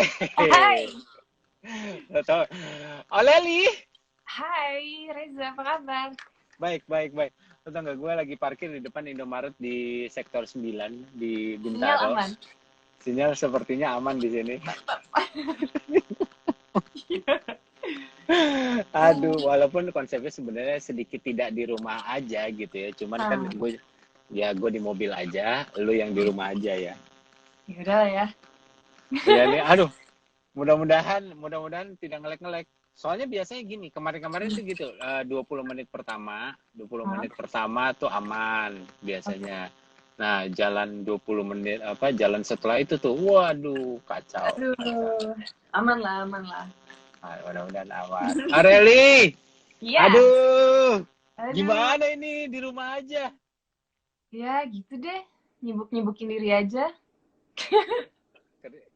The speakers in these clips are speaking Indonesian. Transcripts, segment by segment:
Hai, Tahu. Oh, Leli. hai Reza, apa kabar? Baik, baik, baik. Lo tau nggak, gue lagi parkir di depan Indomaret di sektor 9 di Sinyal Bintaro. aman? Sinyal sepertinya aman di sini. Aduh, walaupun konsepnya sebenarnya sedikit tidak di rumah aja gitu ya. Cuman kan Ah, gue di mobil aja, lu yang di rumah aja ya. yaudah lah ya. Iya nih, aduh, mudah-mudahan tidak ngelek-ngelek. Soalnya biasanya gini, kemarin-kemarin tuh gitu, 20 menit pertama, 20 Hah? menit pertama tuh aman Oke. biasanya. Nah, jalan 20 menit jalan setelah itu tuh, waduh, kacau, kacau. Aduh, aman lah, aman lah. Ah, mudah-mudahan aman. Areli, Iya, aduh, aduh, gimana ini di rumah aja? ya gitu deh. Nyibuk-nyibukin diri aja.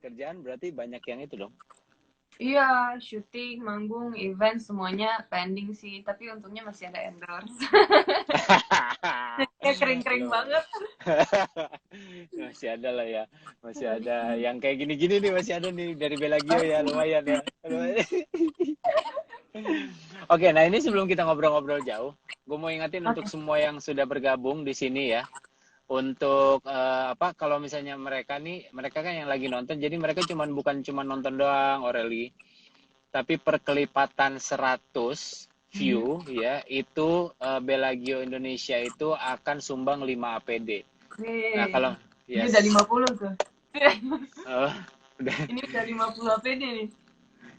Kerjaan berarti banyak yang itu dong. Iya, syuting, manggung, event, semuanya pending sih. Tapi untungnya masih ada endorse. Ya kering-kering Lu banget. masih ada lah ya, masih ada yang kayak gini-gini nih, masih ada nih dari Belagio ya, lumayan ya. Oke, nah ini sebelum kita ngobrol-ngobrol jauh, gue mau ingatin untuk Oke. semua yang sudah bergabung di sini ya, untuk kalau misalnya mereka nih, mereka kan yang lagi nonton, jadi mereka bukan cuma nonton doang, Aureli, tapi perkelipatan 100 Mhm. view ya, itu Belagio Indonesia itu akan sumbang 5 APD. Nah, Wih, kalau ini udah yes, 50 tuh. eh, udah Ini udah 50 APD nih.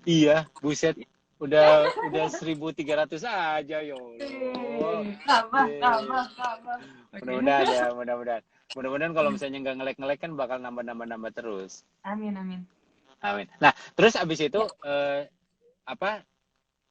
iya, buset, udah 1.300 aja ya Allah. Tambah, tambah, Deh. tambah. Oke. Mudah-mudahan ya, mudah-mudahan. Mudah-mudahan kalau misalnya nggak ngelek-ngelek kan bakal nambah-nambah terus. Amin, amin. Amin. Nah, terus abis itu Ya. apa?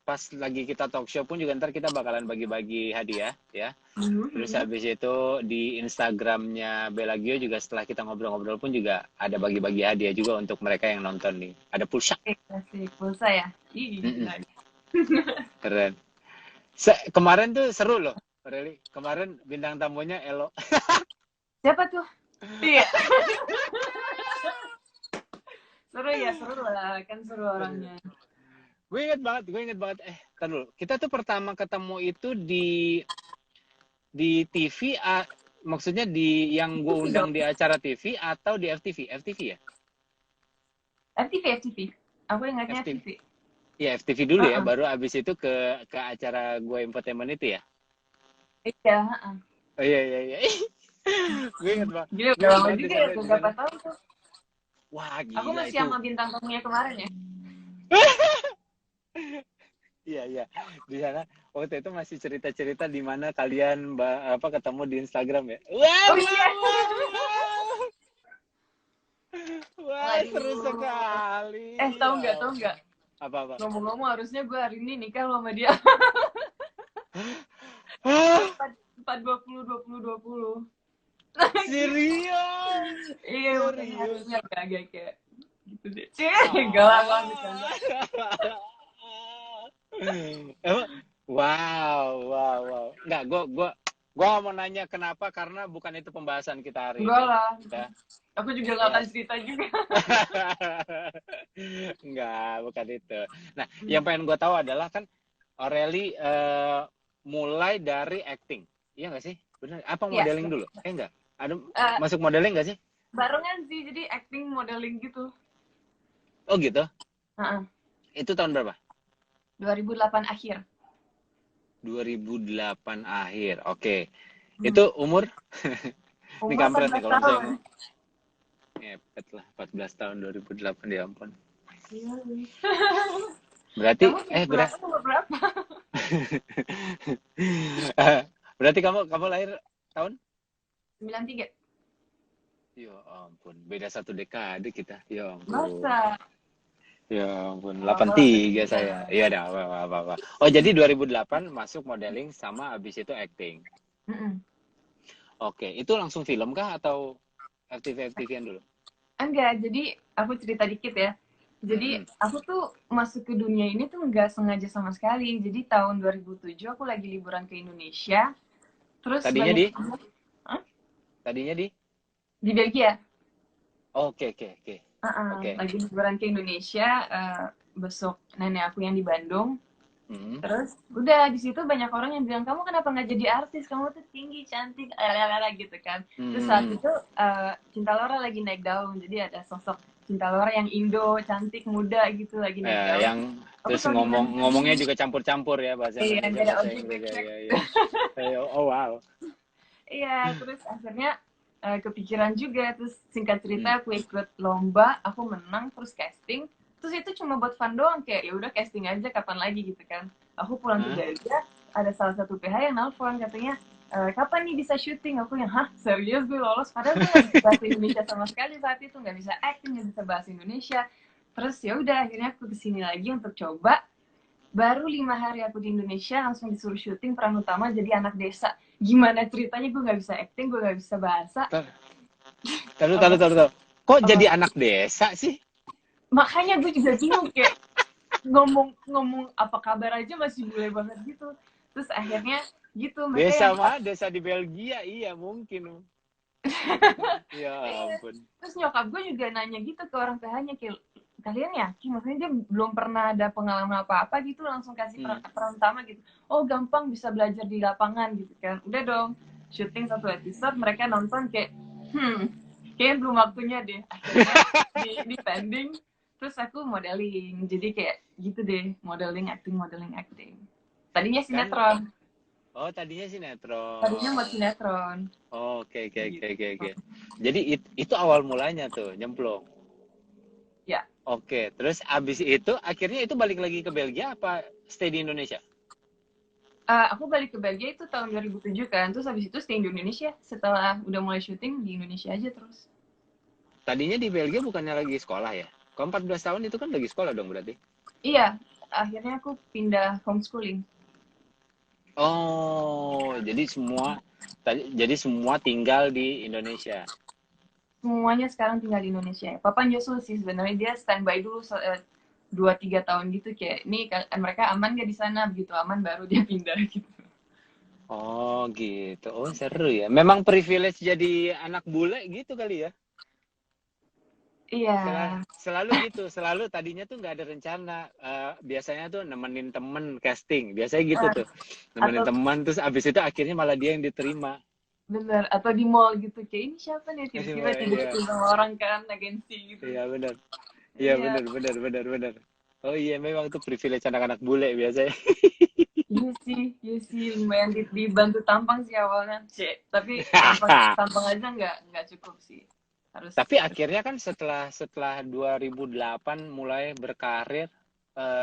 Pas lagi kita talk show pun juga ntar kita bakalan bagi-bagi hadiah ya. Mhm, Terus mhm. habis itu di Instagramnya Belagio juga setelah kita ngobrol-ngobrol pun juga ada bagi-bagi hadiah juga untuk mereka yang nonton nih. Ada pulsa. Kasih pulsa ya. Ih, Mm-mm, nice. keren. Kemarin tuh seru loh, Reli. Kemarin bintang tamunya Elo. Siapa tuh? Iya. Seru ya, seru lah. Kan seru orangnya. Gue inget banget. Tar dulu. Kita tuh pertama ketemu itu di TV, maksudnya di yang gue FTV dong. undang di acara TV atau di FTV? FTV ya? FTV, FTV. Aku ingatnya FTV. FTV. Ya, FTV dulu ya, Heeh. baru abis itu ke acara gue infotainment itu ya. Iya, heeh. Oh iya iya iya. Gue inget banget. Gila, Gue udah inget lama banget di juga ya, sana udah di berapa sana. tahun tuh. Wah, Aku gila masih itu. sama bintang tamunya kemarin ya. Iya iya. Di sana waktu itu masih cerita-cerita di mana kalian ketemu di Instagram ya. Wah, Oh wah, iya. wah, wah. Wah, seru Waduh. sekali. Tahu Ya nggak, tahu ampun. nggak? Apa-apa? Ngomong-ngomong harusnya gue hari ini nikah loh sama dia. Hah? 4/20/2020. Serius? Iya, makanya Serius? harusnya agak-agak kayak gitu deh. Cih, galak banget bercanda. Ah. Emang, wow, wow, wow. Enggak, gua mau nanya kenapa, karena bukan itu pembahasan kita hari Enggak ini. lah. Ya, Aku juga gak ya. akan cerita juga. Enggak, bukan itu. Nah, yang pengen gue tahu adalah kan Aureli mulai dari acting. Iya nggak sih? Benar. Apa Iya, modeling dulu? Enggak. Ada eh, masuk modeling nggak sih? barengan sih, jadi acting modeling gitu. Oh gitu. Heeh. Itu tahun berapa? 2008 akhir. 2008 akhir. Oke. Hmm. Itu umur? Ini Umur kampret nih 14 kalau misalnya tahun. ngepet lah, 14 tahun 2008, ya ampun. Iya. Berarti Kamu 2008 umur berapa? berarti kamu lahir tahun? 93. Ya ampun, beda satu dekade kita. Ya ampun. Masa? Ya ampun, Lama 83 83. saya. Iya dah, apa-apa. Oh, jadi 2008 masuk modeling sama abis itu acting. Mm-mm. Oke, itu langsung film kah atau FTV-FTV-an dulu? Enggak, jadi aku cerita dikit ya. Jadi Mm-mm. aku tuh masuk ke dunia ini tuh nggak sengaja sama sekali. Jadi tahun 2007 aku lagi liburan ke Indonesia. Terus Tadinya banyak di? Hah? Tadinya di? Di Belgia. Oke, oke, oke. Oke. Lagi liburan ke Indonesia, besok nenek aku yang di Bandung. Terus udah di situ banyak orang yang bilang, kamu kenapa nggak jadi artis, kamu tuh tinggi cantik gitu kan. Terus saat itu Cinta Laura lagi naik daun, jadi ada sosok Cinta Laura yang Indo, cantik, muda gitu lagi naik daun. Yang Aku terus selalu ngomongnya juga campur-campur ya, bahasa iya, Indonesia, nggak ada bahasa ojek Inggris becek. ya. Oh wow. Iya, terus akhirnya kepikiran juga. Terus singkat cerita aku ikut lomba, aku menang, terus casting. Terus itu cuma buat fun doang, kayak ya udah casting aja kapan lagi gitu kan. Aku pulang ke Belgia, ada salah satu PH yang nelfon katanya, kapan nih bisa syuting? Aku yang, hah serius gue lolos? Padahal gue nggak bisa bahasa Indonesia sama sekali saat itu, nggak bisa acting, nggak bisa bahasa Indonesia. Terus ya udah akhirnya aku kesini lagi untuk coba. Baru 5 hari aku di Indonesia langsung disuruh syuting peran utama jadi anak desa. Gimana ceritanya, gue nggak bisa acting, gue nggak bisa bahasa. Taruh. Kok jadi anak desa sih? Makanya gue juga bingung, kayak ngomong apa kabar aja masih bule banget gitu. Terus akhirnya gitu mereka Desa yang mah, desa di Belgia, iya mungkin. Ya ampun. terus nyokap gue juga nanya gitu ke orang PH-nya, kayak kalian yakin, maksudnya dia belum pernah ada pengalaman apa-apa gitu langsung kasih peran utama gitu. Oh gampang, bisa belajar di lapangan gitu kan. Udah dong, syuting 1 episode, mereka nonton kayak kayaknya belum waktunya deh. Akhirnya di pending, terus aku modeling, jadi kayak gitu deh, modeling acting. Tadinya Kan, sinetron. tadinya Tadinya buat sinetron. sinetron. Oke. Gitu. Jadi itu awal mulanya tuh, nyemplung. Ya. Oke, terus abis itu akhirnya itu balik lagi ke Belgia apa stay di Indonesia? Aku balik ke Belgia itu tahun 2007 kan, terus habis itu stay di Indonesia. Setelah udah mulai syuting di Indonesia aja terus. Tadinya di Belgia bukannya lagi sekolah ya? Kalau 14 tahun itu kan lagi sekolah dong berarti? Iya, akhirnya aku pindah homeschooling. Oh, jadi semua tinggal di Indonesia. Semuanya sekarang tinggal di Indonesia. Papa nyusul sih sebenarnya, dia standby dulu 2-3 tahun gitu, kayak nih mereka aman gak di sana, begitu aman baru dia pindah gitu. Oh gitu. Oh seru ya. Memang privilege jadi anak bule gitu kali ya. Iya. Selalu gitu. Selalu tadinya tuh nggak ada rencana. Biasanya tuh nemenin temen casting. Biasanya gitu tuh. Nemenin Atau teman terus abis itu akhirnya malah dia yang diterima. bener, atau di mall gitu, kayak ini siapa nih, tiba-tiba Iya. dideketin sama orang kan, agensi gitu. Iya benar. Iya Iya. benar. Oh iya memang tuh privilege anak-anak bule biasanya. Iya sih, lumayan dibantu tampang sih awalnya, tapi tampang aja nggak cukup sih, harus. Tapi akhirnya kan setelah 2008 mulai berkarir,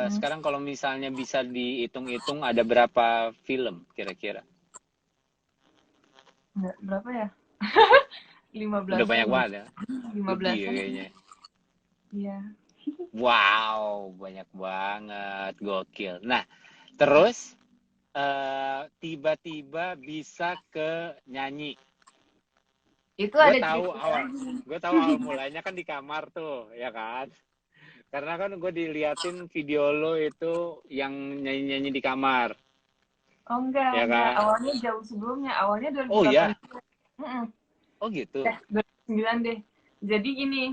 sekarang kalau misalnya bisa dihitung-hitung ada berapa film kira-kira? Berapa ya? Udah 15-an banyak ya? banget ya. Lebih 15-an kayaknya. Iya. Wow, banyak banget, gokil. Nah, terus tiba-tiba bisa ke nyanyi. Itu Gue ada tahu cerita awal, lagi. gue tahu awal mulanya kan di kamar tuh, ya kan? Karena kan gue diliatin video lo itu yang nyanyi-nyanyi di kamar, Oh ya enggak, kan? awalnya jauh sebelumnya, awalnya Oh 2008. ya, oh gitu. 2009 deh. Jadi gini,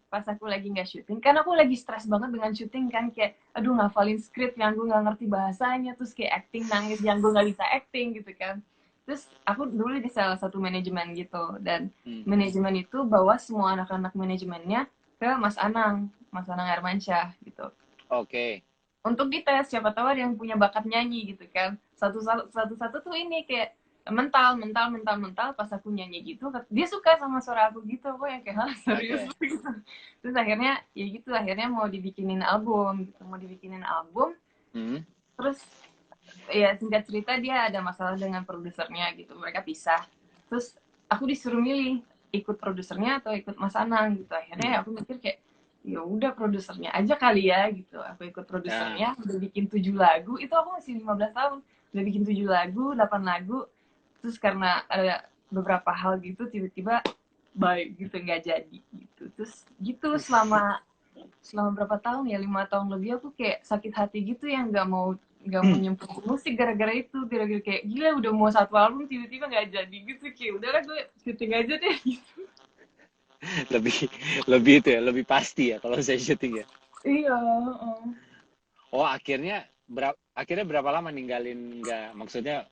pas aku lagi nggak syuting, kan aku lagi stres banget dengan syuting kan, kayak aduh ngafalin skrip yang gue nggak ngerti bahasanya, terus kayak acting nangis yang gue nggak bisa acting gitu kan. Terus aku dulu di salah satu manajemen gitu, dan manajemen itu bawa semua anak-anak manajemennya ke Mas Anang Hermansyah gitu. Oke. Untuk dites, siapa tahu ada yang punya bakat nyanyi gitu kan. Satu-satu tuh ini kayak mental pas aku nyanyi gitu, dia suka sama suara aku gitu, aku yang kayak hah serius gitu. Terus akhirnya ya gitu, akhirnya mau dibikinin album terus ya singkat cerita dia ada masalah dengan produsernya gitu, mereka pisah. Terus aku disuruh milih ikut produsernya atau ikut Mas Anang gitu. Akhirnya aku mikir kayak ya udah produsernya aja kali ya gitu. Aku ikut produsernya, udah bikin 7 lagu, itu aku masih 15 tahun, udah bikin 7 lagu 8 lagu. Terus karena ada beberapa hal gitu tiba-tiba baik gitu nggak jadi gitu. Terus gitu selama berapa tahun ya, 5 tahun lebih aku kayak sakit hati gitu, yang nggak mau nyemplung musik gara-gara itu, gara-gara kayak gila udah mau 1 album tiba-tiba nggak jadi gitu, kayak udahlah gue syuting aja deh gitu. lebih lebih itu ya, lebih pasti ya kalau saya syuting ya. Iya. Oh, akhirnya berapa lama ninggalin nggak maksudnya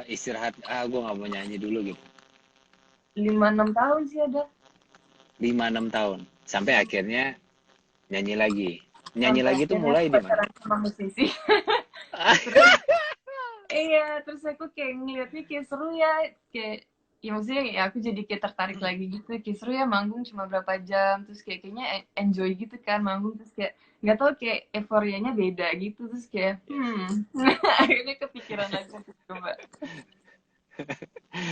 istirahat gue nggak mau nyanyi dulu gitu. 5-6 tahun sih ada. 5-6 tahun sampai akhirnya nyanyi lagi. Nyanyi Sampai lagi tuh akhirnya mulai aku di mana? pacaran sama musisi. Terus iya, terus aku kayak ngeliatnya kayak seru ya, kayak ya maksudnya ya aku jadi kayak tertarik lagi gitu, kayak seru ya manggung cuma berapa jam, terus kayak kayaknya enjoy gitu kan manggung, terus kayak nggak tahu kayak euforianya beda gitu, terus kayak akhirnya kepikiran lagi untuk coba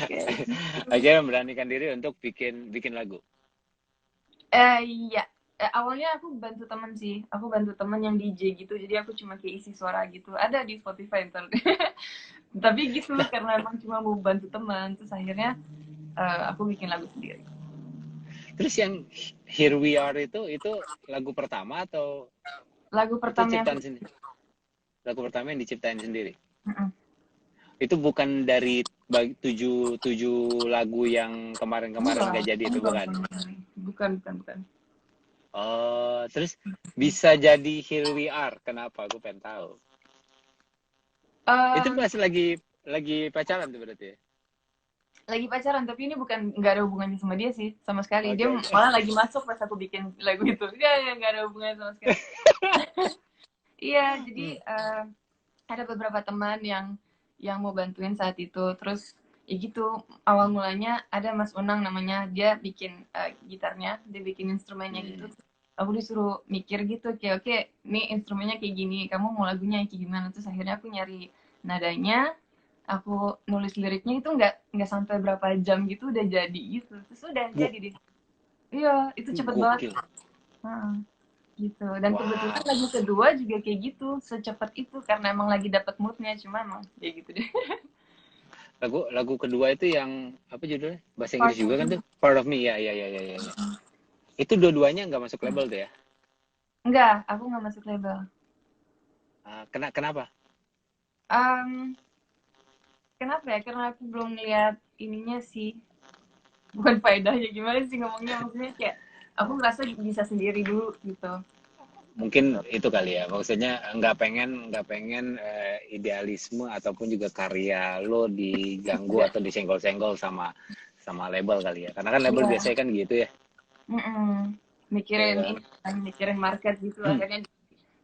kayak gitu. Akhirnya memberanikan diri untuk bikin bikin lagu. Iya. Awalnya aku bantu temen sih. Aku bantu temen yang DJ gitu. Jadi aku cuma kayak isi suara gitu. Ada di Spotify ntar. Tapi gitu karena emang cuma mau bantu teman. Terus akhirnya aku bikin lagu sendiri. Terus yang Here We Are itu lagu pertama atau Lagu itu pertama yang aku ciptaan sendiri? Lagu pertama yang diciptain sendiri. Mm-mm. Itu bukan dari tujuh tujuh lagu yang kemarin-kemarin Enggak, gak jadi itu enggak, bukan. bukan. Oh, terus bisa jadi Here We Are. Kenapa? Aku pengen tahu. Itu Em, pas lagi pacaran tuh berarti ya? lagi pacaran tapi ini bukan nggak ada hubungannya sama dia sih sama sekali. Dia Oke, oke. malah lagi masuk pas aku bikin lagu itu. Ya nggak ada hubungannya sama sekali. Iya, jadi Hmm. ada beberapa teman yang mau bantuin saat itu. Terus ya gitu, awal mulanya ada Mas Unang namanya, dia bikin gitarnya, dia bikin instrumennya gitu. Hmm. Aku disuruh mikir gitu, kayak oke, nih instrumennya kayak gini, kamu mau lagunya kayak gimana? Terus akhirnya aku nyari nadanya, aku nulis liriknya itu nggak sampai berapa jam gitu udah jadi gitu. Terus udah Wah, jadi deh. Iya, itu cepet banget. gokil. Heeh. Gitu, dan kebetulan Wah, lagu kedua juga kayak gitu secepat itu karena emang lagi dapat moodnya, cuma emang kayak gitu deh. lagu kedua itu yang apa judulnya? Bahasa Inggris Part juga of kan Me. tuh? Part of Me. Ya, ya, ya, ya, ya, ya. Itu dua-duanya nggak masuk label tuh ya? Enggak, aku nggak masuk label. Kenapa? um, Kenapa ya, karena aku belum lihat ininya sih, bukan faedahnya gimana sih ngomongnya, maksudnya kayak aku ngerasa bisa sendiri dulu gitu. Mungkin itu kali ya, maksudnya nggak pengen idealisme ataupun juga karya lo diganggu Udah. atau disenggol-senggol sama sama label kali ya, karena kan label Iya. biasanya kan gitu ya. Mikirin Ya kan. ini kan, mikirin market gitu, Hmm. akhirnya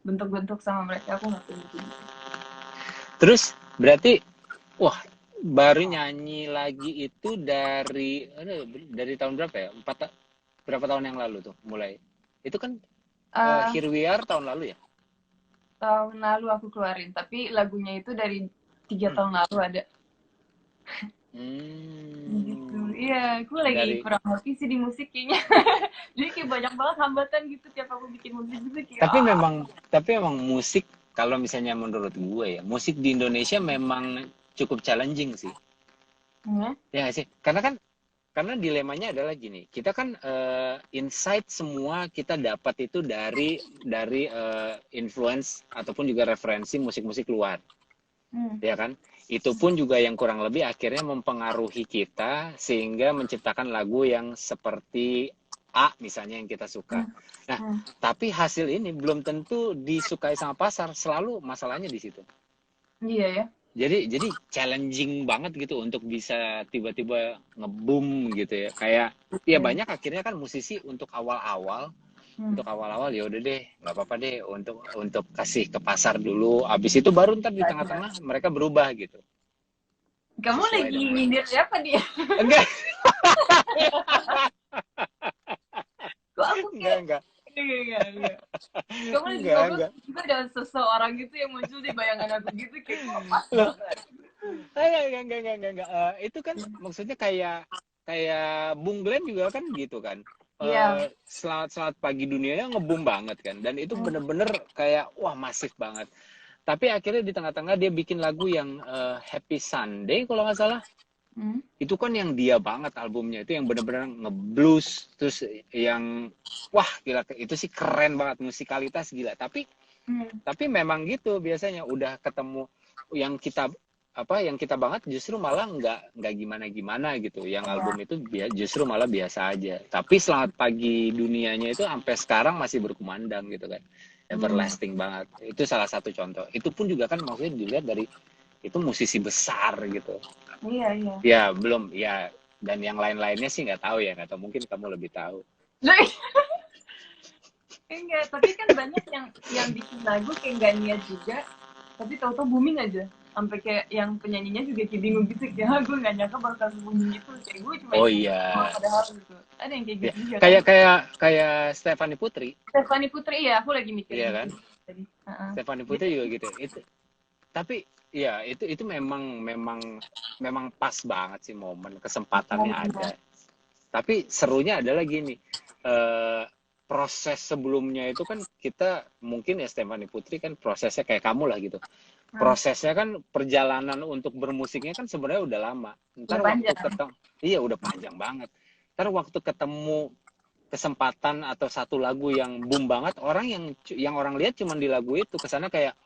bentuk-bentuk sama mereka, aku nggak pengen gitu. Terus berarti wah, baru nyanyi lagi itu dari tahun berapa ya, berapa tahun yang lalu tuh mulai itu kan. uh, Here We Are tahun lalu ya. Tahun lalu aku keluarin, tapi lagunya itu dari 3 tahun lalu ada. Gitu. Hmm, Iya, aku lagi dari kurang hobi sih di musik kayaknya. Jadi kayak banyak banget hambatan gitu tiap aku bikin musik gitu kayak Tapi memang musik kalau misalnya menurut gue ya, musik di Indonesia memang cukup challenging sih. hmm, Ya nggak sih? Karena dilemanya adalah gini, kita kan insight semua kita dapat itu dari influence ataupun juga referensi musik-musik luar, hmm, ya kan? Itu pun juga yang kurang lebih akhirnya mempengaruhi kita sehingga menciptakan lagu yang seperti A misalnya yang kita suka. hmm, Nah, hmm. tapi hasil ini belum tentu disukai sama pasar, selalu masalahnya di situ. Iya ya. Jadi challenging banget gitu untuk bisa tiba-tiba ngebum gitu ya. Kayak ya Iya. banyak akhirnya kan musisi Hmm. untuk awal-awal ya udah deh nggak apa-apa deh untuk kasih ke pasar dulu. Abis itu baru ntar di Ada. tengah-tengah mereka berubah gitu Kamu sesuai lagi dengan nyindir siapa dia? enggak Kok aku enggak kayak enggak enggak. Kamu lagi ngobrol enggak juga ada seseorang gitu yang muncul di bayangan aku gitu kayak kok pas loh banget. enggak. Itu kan maksudnya kayak kayak Bung Glenn juga kan gitu kan. Iya. Selamat pagi dunianya ngebum banget kan dan itu Hmm. bener-bener kayak wah masif banget. Tapi akhirnya di tengah-tengah dia bikin lagu yang Happy Sunday kalau nggak salah. Hmm. Itu kan yang dia banget albumnya itu yang bener-bener ngeblues terus yang wah gila itu sih keren banget musikalitas gila. Tapi Hmm. memang gitu biasanya udah ketemu yang kita yang kita banget justru malah nggak gimana-gimana gitu. Yang album itu justru malah biasa aja. Tapi Selamat Pagi Dunianya itu sampai sekarang masih berkumandang gitu kan. Everlasting banget. Itu salah satu contoh. Itu pun juga kan maksudnya dilihat dari itu musisi besar gitu. Iya, iya. Ya, belum ya, dan yang lain-lainnya sih nggak tahu ya, nggak tahu, mungkin kamu lebih tahu. Enggak, tapi kan banyak yang bikin lagu kayak nggak niat juga, tapi tahu-tahu booming aja. Sampai kayak yang penyanyinya juga kayak bingung gitu, kayak gue nggak nyangka bakal booming gitu. Kayak gue cuma Oh iseng iya. padahal gitu. Ada yang kayak Ya, gitu juga kan. kayak Stefani Putri. Stefani Putri ya, aku lagi mikirin Iya itu kan? tadi. Stefani Putri juga gitu. Tapi ya itu memang pas banget sih, momen kesempatannya ada. Tapi serunya adalah gini, proses sebelumnya itu kan kita mungkin ya Stefani Putri kan prosesnya kayak kamu lah gitu. Prosesnya kan perjalanan untuk bermusiknya kan sebenarnya udah lama. Ntar waktu ketemu, iya udah panjang banget. Ntar waktu ketemu kesempatan atau satu lagu yang boom banget, orang yang orang lihat cuma di lagu itu, kesana kayak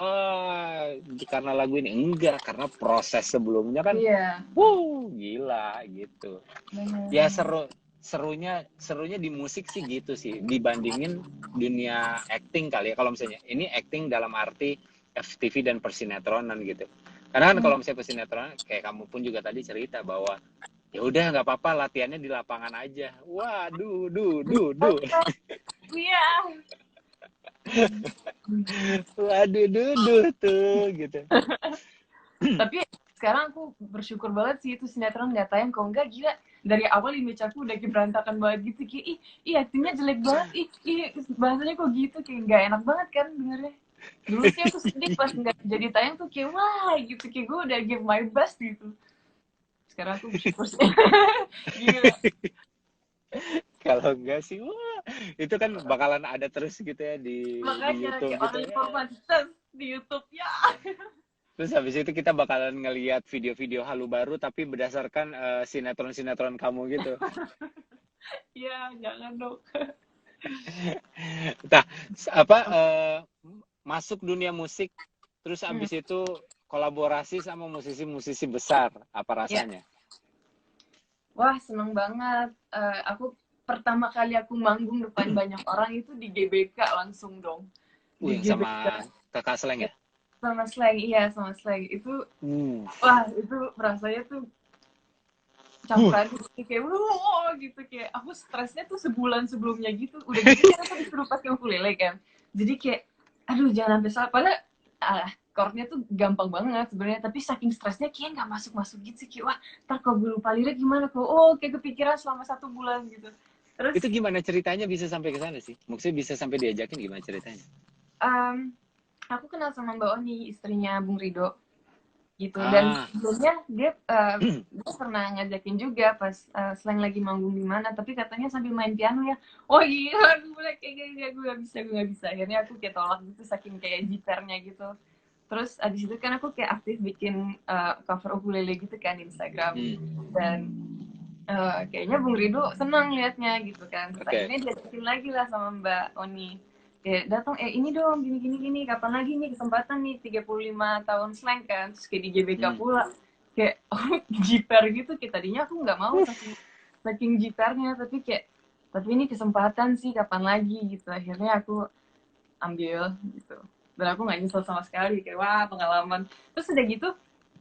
karena lagu ini, enggak, karena proses sebelumnya kan gila gitu. Ya serunya di musik sih gitu sih, dibandingin dunia acting kali ya. Kalau misalnya ini acting dalam arti FTV dan persinetronan gitu, karena kan kalau misalnya persinetron kayak kamu pun juga tadi cerita bahwa ya udah nggak apa-apa, latihannya di lapangan aja. Waduh, Iya. waduh tuh gitu. Tapi sekarang aku bersyukur banget sih itu sinetron nggak tayang. Kalau nggak, gila, dari awal image aku udah berantakan banget gitu. Kayak ih aktingnya jelek banget, ih bahasanya kok gitu, kayak nggak enak banget kan dengernya. Dulu sih aku sedih pas nggak jadi tayang tuh, kayak wah gitu, kayak gue udah give my best gitu. Sekarang aku bersyukur sih. Gila. Kalau enggak sih, wah, itu kan bakalan ada terus gitu ya di Makanya YouTube kayak gitu orang ya. informasi di YouTube ya. Terus habis itu kita bakalan ngelihat video-video halu baru tapi berdasarkan sinetron-sinetron kamu gitu. Ya jangan dong. Nah, masuk dunia musik terus habis itu kolaborasi sama musisi-musisi besar, apa rasanya? Wah, seneng banget. Aku pertama kali aku manggung depan banyak orang itu di GBK langsung dong. Di Yang GBK. sama Kakak Sleng ya? Sama Slang, iya sama Slang. Itu, wah itu rasanya tuh campur aduk. Kayak, gitu. Kayak aku stresnya tuh sebulan sebelumnya gitu. Udah gitu kan aku disuruh pakai ukulele kan. Jadi kayak, aduh jangan sampai salah. Padahal, chordnya tuh gampang banget sebenarnya, tapi saking stresnya kayak nggak masuk gitu sih, kayak wah ntar kalau gue lupa lirik gimana, kok kayak kepikiran selama 1 bulan gitu. Terus itu gimana ceritanya bisa sampai ke sana sih, maksudnya bisa sampai diajakin, gimana ceritanya? Aku kenal sama Mbak Oni, istrinya Bung Rido gitu, dan sebelumnya dia pernah ngajakin juga pas Slang lagi manggung di mana, tapi katanya sambil main piano ya. Oh iya, gue kayak gue gak bisa, akhirnya aku kayak tolak gitu saking kayak gitarnya gitu. Terus abis itu kan aku kayak aktif bikin cover ukulele gitu kan di Instagram, dan kayaknya Bung Rido senang liatnya gitu kan. Terus akhirnya diajakin lagi lah sama Mbak Oni, kayak datang, ini dong gini kapan lagi nih kesempatan nih 35 tahun Slang kan. Terus kayak di GBK pula, kayak gitar gitu, kayak tadinya aku nggak mau saking gitarnya, tapi ini kesempatan sih, kapan lagi gitu. Akhirnya aku ambil gitu, dan aku nggak nyesel sama sekali, kayak wah pengalaman. Terus udah gitu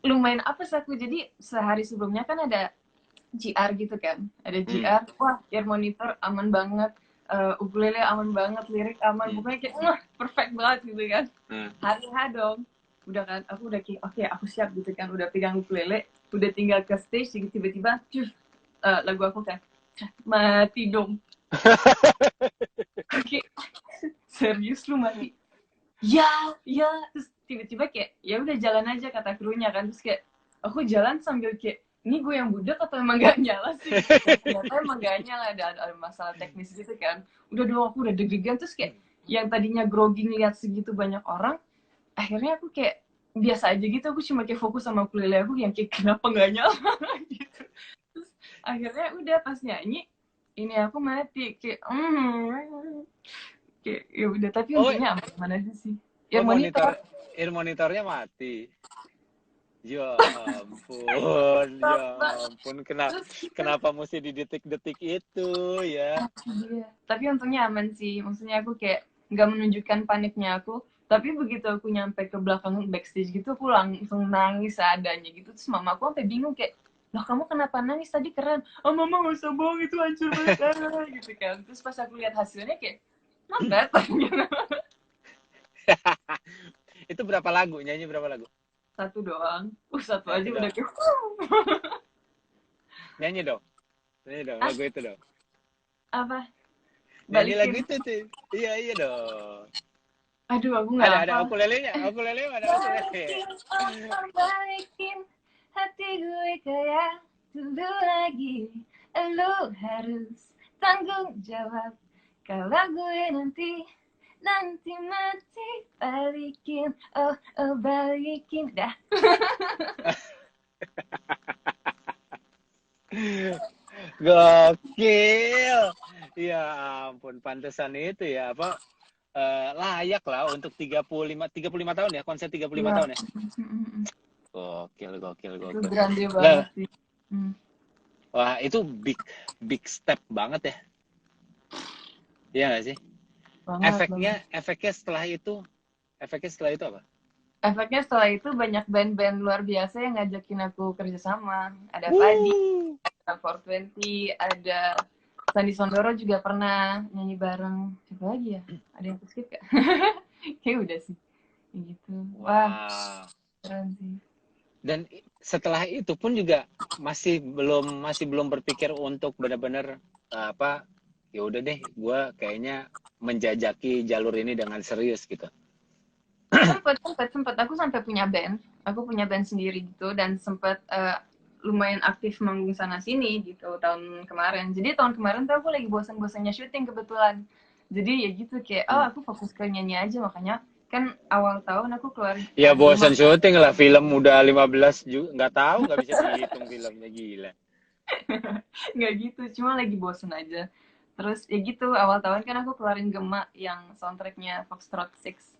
lumayan apes aku, jadi sehari sebelumnya kan ada GR gitu kan, ada GR, wah ear monitor aman banget, ukulele aman banget, lirik aman, pokoknya kayak perfect banget gitu kan. Hari dong, udah kan, aku udah kayak oke, aku siap gitu kan, udah pegang ukulele, udah tinggal ke stage, tiba-tiba lagu aku kan mati dong. Oke, serius lu mati? Ya, terus tiba-tiba kayak ya udah jalan aja kata krunya kan. Terus kayak aku jalan sambil kayak, ini gue yang budak atau emang gak nyala sih? Ternyata emang gak nyala, ada masalah teknis gitu kan. Udah dong, aku udah deg-degan. Terus kayak yang tadinya grogi ngeliat segitu banyak orang, akhirnya aku kayak biasa aja gitu. Aku cuma kayak fokus sama ukulele aku yang kayak kenapa gak nyala gitu. Terus akhirnya udah pas nyanyi, ini aku mati kayak kayak ya udah, tapi untungnya aman aja sih. Ear monitornya mati. Ya ampun, ya Stop banget. ampun. Terus kita, Kenapa mesti di detik-detik itu ya? iya. Tapi untungnya aman sih. Maksudnya aku kayak nggak menunjukkan paniknya aku. Tapi begitu aku nyampe ke belakang backstage gitu, aku langsung nangis seadanya gitu. Terus mama aku sampai bingung kayak, lah kamu kenapa nangis tadi keren? Oh mama gak usah bohong itu hancur banget gitu kan. Terus pas aku lihat hasilnya kayak, not bad gitu. Itu berapa lagu? Nyanyi berapa lagu? Satu doang. Satu aja Satu udah doang. kayak, Nyanyi dong. Nyanyi dong ah lagu itu dong. apa? Nyanyi lagu Balikin. itu tuh. Iya, iya dong. Aduh aku nggak Ada hafal. ukulelenya. Ukulele mana ukulele? Balikin, oh balikin hati gue kayak dulu lagi. Lu harus tanggung jawab kalau gue nanti mati. Balikin, oh balikin. Dah. Gokil. Ya ampun, pantesan itu ya apa layak lah untuk 35 tahun ya, konser 35 Iya. tahun ya. Gokil, gokil, Itu gokil. grande banget Lah, sih. Hmm. wah itu big big step banget ya. Iya gak sih? Banget, Efeknya, banget. efeknya setelah itu apa? Efeknya setelah itu banyak band-band luar biasa yang ngajakin aku kerjasama. Ada Padi, Wuh. ada 420, ada Sandi Sondoro juga pernah nyanyi bareng. Siapa lagi ya? Ada yang skip gak? Kayak udah sih. Kayak gitu. Wah, Wah. keren sih. Dan setelah itu pun juga masih belum berpikir untuk benar-benar apa ya udah deh gue kayaknya menjajaki jalur ini dengan serius gitu. Sempet. Aku sampai punya band. Aku punya band sendiri gitu dan sempet lumayan aktif manggung sana sini gitu tahun kemarin. Jadi tahun kemarin tuh aku lagi bosan-bosannya syuting kebetulan. Jadi ya gitu kayak oh Hmm. aku fokus ke nyanyi aja makanya kan awal tahun aku keluar Ya rumah bosan syuting lah, film udah 15 juga nggak tahu, nggak bisa dihitung filmnya, gila. nggak gitu cuma lagi bosen aja. Terus ya gitu awal tahun kan aku keluarin Gema yang soundtracknya Foxtrot Six.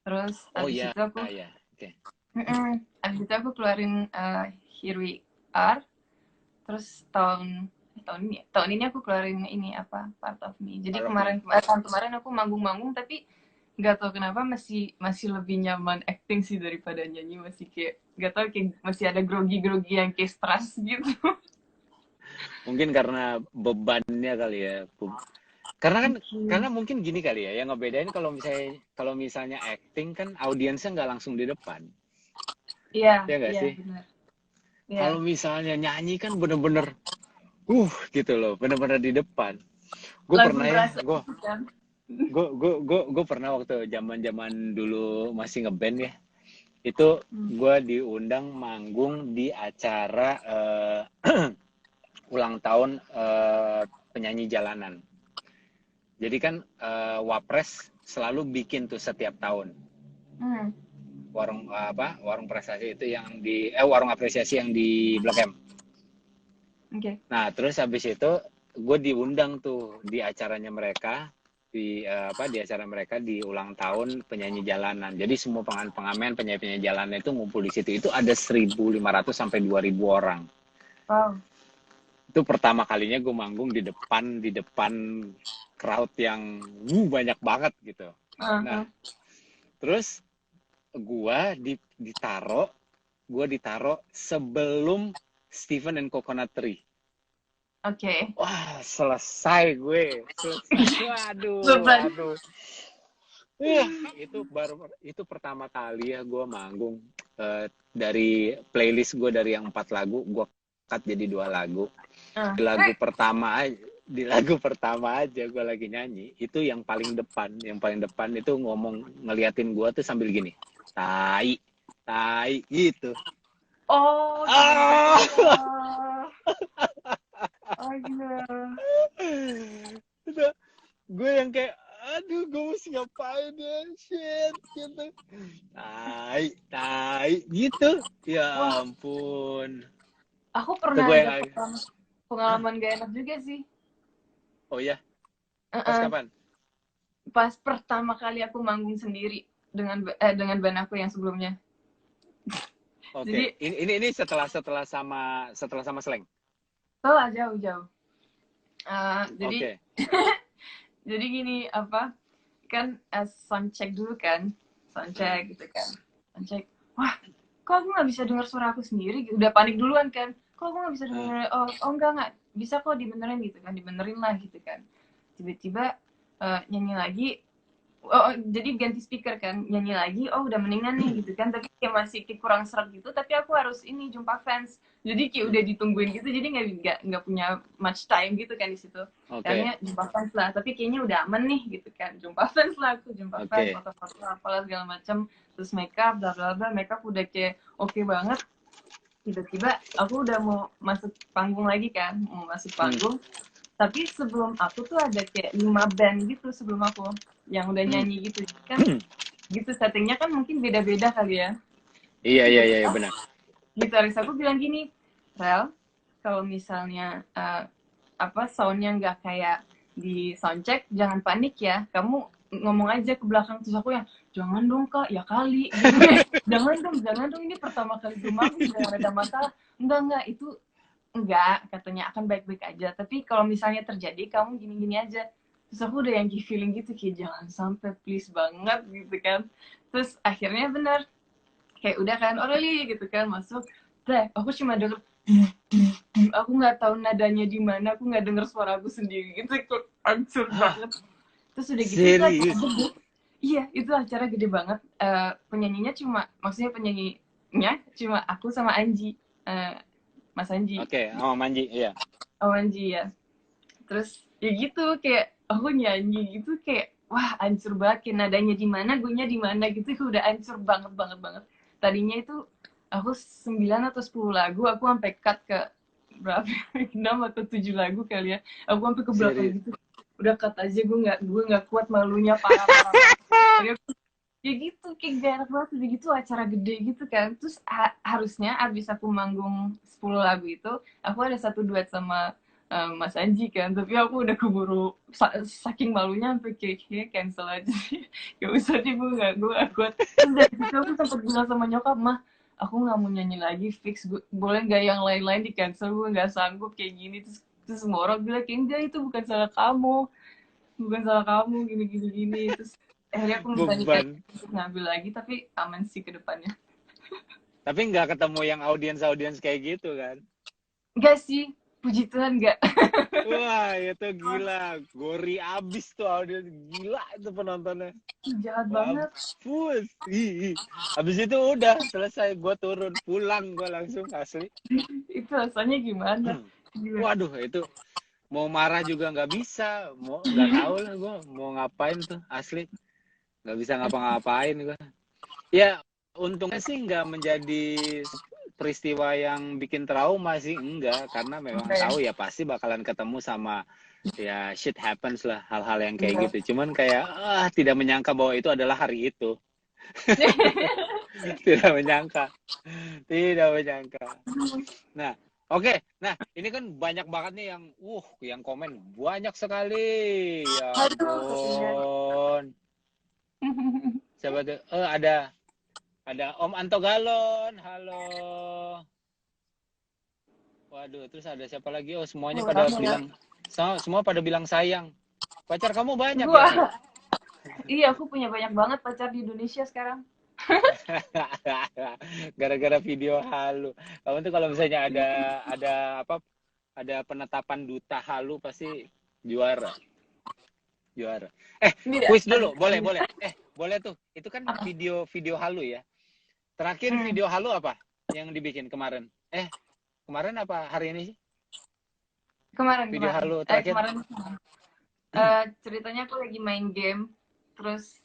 Terus Oh abis ya, itu aku ya, oke. abis itu aku keluarin Here We Are. Terus tahun ini aku keluarin ini apa Part of Me. Jadi Part of Me. tahun kemarin aku manggung-manggung tapi nggak tahu kenapa masih masih lebih nyaman acting sih daripada nyanyi, masih kayak nggak tahu kayak masih ada grogi-grogi yang kayak stres gitu. Mungkin karena bebannya kali ya. Karena mungkin gini kali ya, yang ngebedain kalau misalnya acting kan audiensnya nggak langsung di depan, Iya, ya nggak iya sih? benar. Iya. Kalau misalnya nyanyi kan bener-bener, gitu loh, bener-bener di depan. Gue Langsung pernah ya, berasa gue gitu kan. gue pernah waktu zaman-zaman dulu masih ngeband ya, itu gue diundang manggung di acara ulang tahun penyanyi jalanan. Jadi kan Wapres selalu bikin tuh setiap tahun Hmm, warung prestasi itu yang di warung apresiasi yang di Blok M. oke. Nah, terus habis itu gue diundang tuh di acaranya mereka di acara mereka di ulang tahun penyanyi jalanan. Jadi semua pengamen penyanyi-penyanyi jalanan itu ngumpul di situ. Itu ada 1.500 sampai 2.000 orang. Wow. Itu pertama kalinya gue manggung di depan crowd yang banyak banget gitu. Nah, Uh-huh. terus ditaruh sebelum Stephen and Coconut Tree. Oke. Wah, selesai gue. Selesai. Waduh, Beban. waduh. Itu pertama kali ya gue manggung dari playlist gue dari yang 4 lagu gue cut jadi 2 lagu. Uh. Di lagu pertama aja gue lagi nyanyi itu yang paling depan itu ngeliatin gue tuh sambil gini, tai tai gitu. Oh Ah! gitu. Oh gitu. Gue yang kayak aduh gue mesti ngapain ya, shit gitu, tai gitu, ya Wah, ampun. aku Itu pernah gue ada yang pengalaman gak enak juga sih. oh ya, pas Uh-uh. kapan? Pas pertama kali aku manggung sendiri dengan band aku yang sebelumnya. Jadi Oke. Ini setelah sama Slang. setelah jauh-jauh. Jadi Oke. jadi gini apa kan sound check dulu kan, sound check gitu kan, sound check. Wah, kok aku nggak bisa dengar suara aku sendiri? Udah panik duluan kan. Kok aku nggak bisa dengar? Oh enggak bisa kok dibenerin gitu kan, dibenerin lah gitu kan. Tiba-tiba nyanyi lagi. Jadi ganti speaker kan, nyanyi lagi, oh udah mendingan nih gitu kan, tapi kayak masih kayak kurang seret gitu, tapi aku harus ini jumpa fans, jadi kayak udah ditungguin gitu, jadi nggak punya much time gitu kan di situ. Oke. Akhirnya jumpa fans lah, tapi kayaknya udah aman nih gitu kan, jumpa fans lah, aku jumpa fans, Oke. foto-foto apalah segala macam, terus makeup, bla bla bla, makeup udah kayak oke banget. Tiba-tiba aku udah mau masuk panggung lagi kan, mau masuk panggung, tapi sebelum aku tuh ada kayak 5 band gitu sebelum aku yang udah nyanyi gitu kan, gitu settingnya kan mungkin beda-beda kali ya. Terus Iya, tiba-tiba benar. gitaris aku bilang gini, Rel, kalau misalnya apa soundnya nggak kayak di soundcheck, jangan panik ya, kamu ngomong aja ke belakang. Terus aku yang jangan dong kak, ya kali gitu. Jangan dong, ini pertama kali gue manggung, jangan ada masalah. Enggak itu enggak, katanya akan baik-baik aja, tapi kalau misalnya terjadi kamu gini-gini aja. Terus aku udah yang feeling gitu, kayak jangan sampai please banget gitu kan. Terus akhirnya benar, kayak udah kan Oreli gitu kan masuk, deh aku cuma denger aku nggak tahu nadanya di mana, aku nggak denger suara aku sendiri gitu, kok hancur banget. Terus udah gitu itu acara Serius? gede. Iya, itu acara gede banget. Penyanyinya cuma, maksudnya penyanyinya cuma aku sama Anji, Mas Anji. Oke, sama Manji, iya. Oh Anji ya. Terus ya gitu, kayak aku nyanyi gitu kayak wah hancur banget, kayak nadanya di mana, gue di mana gitu, udah hancur banget banget banget. Tadinya itu aku 9 atau 10 lagu, aku sampai cut ke berapa 6 atau 7 lagu kali ya. Aku sampai ke belakang Serius. gitu. Udah cut aja, gue nggak kuat malunya, parah parah. Tadi aku ya gitu, kayak gak enak banget udah gitu acara gede gitu kan. Terus harusnya abis aku manggung 10 lagu itu, aku ada satu duet sama Mas Anji kan, tapi aku udah keburu saking malunya sampai kayak cancel aja sih. Gak usah deh, gue gak kuat. Terus dari situ aku sempat bilang sama nyokap, mah aku nggak mau nyanyi lagi, fix boleh nggak yang lain-lain di cancel, gue nggak sanggup kayak gini. Terus semua orang bilang kayak enggak, itu bukan salah kamu, gini gini gini. Terus akhirnya aku minta nikah Beban. untuk ngambil lagi, tapi aman sih ke depannya. Tapi nggak ketemu yang audiens kayak gitu kan? Enggak sih, puji Tuhan enggak. Wah, itu gila. Gori abis tuh audiens. Gila itu penontonnya. Jahat banget. Mampus. Habis itu udah selesai. Gue turun. Pulang gue langsung asli. Itu rasanya gimana? Waduh, itu mau marah juga nggak bisa. Mau nggak tahu lah gue mau ngapain tuh asli. Nggak bisa ngapa-ngapain gue. Ya, untungnya sih nggak menjadi peristiwa yang bikin trauma sih, enggak, karena memang tahu ya pasti bakalan ketemu sama ya shit happens lah, hal-hal yang kayak gitu. Cuman kayak tidak menyangka bahwa itu adalah hari itu. Tidak menyangka. Tidak menyangka. Nah, oke. Nah, ini kan banyak banget nih yang komen banyak sekali. Ya ampun. Siapa tuh? Ada Om Anto Galon, halo. Waduh, terus ada siapa lagi? Oh, semuanya pada bilang, semua pada bilang sayang. Pacar kamu banyak ya, Ri? Iya, aku punya banyak banget pacar di Indonesia sekarang. Gara-gara video halu. Kamu tuh kalau misalnya ada apa? Ada penetapan duta halu pasti juara. Juara. Kuis dulu, boleh. Boleh tuh. Itu kan video halu ya. Terakhir video halu apa yang dibikin kemarin? Kemarin apa hari ini sih? Video halu terakhir. Ceritanya aku lagi main game, terus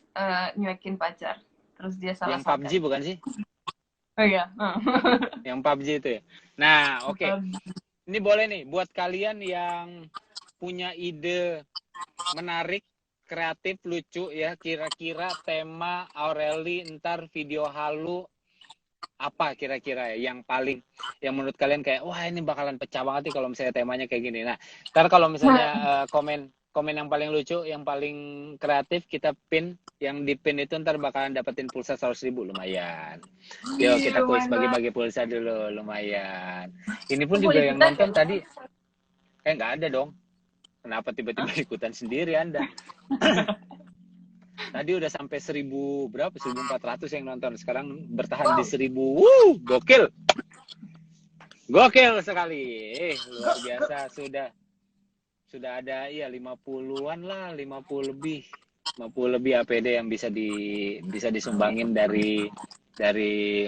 nyuekin pacar, terus dia salah yang sangka. PUBG bukan sih? Oh iya. Yang PUBG itu ya. Nah, oke. Ini boleh nih buat kalian yang punya ide menarik, kreatif, lucu ya. Kira-kira tema Aureli ntar video halu apa kira-kira ya yang menurut kalian kayak wah ini bakalan pecah banget nih kalau misalnya temanya kayak gini. Nah, ntar kalau misalnya komen yang paling lucu, yang paling kreatif kita pin. Yang di pin itu ntar bakalan dapetin pulsa 100.000 lumayan. Yuk kita kuis Lumayan banget. bagi-bagi pulsa dulu, lumayan. Ini pun Aku juga boleh yang ikutan nonton gak? tadi, nggak ada dong. Kenapa tiba-tiba ikutan sendiri Anda? Tadi udah sampai 1000 berapa? 1400 yang nonton. Sekarang bertahan di 1000. Gokil. Gokil sekali. Luar biasa. Sudah ada ya 50-an lah, 50 lebih. 50 lebih APD yang bisa disumbangin dari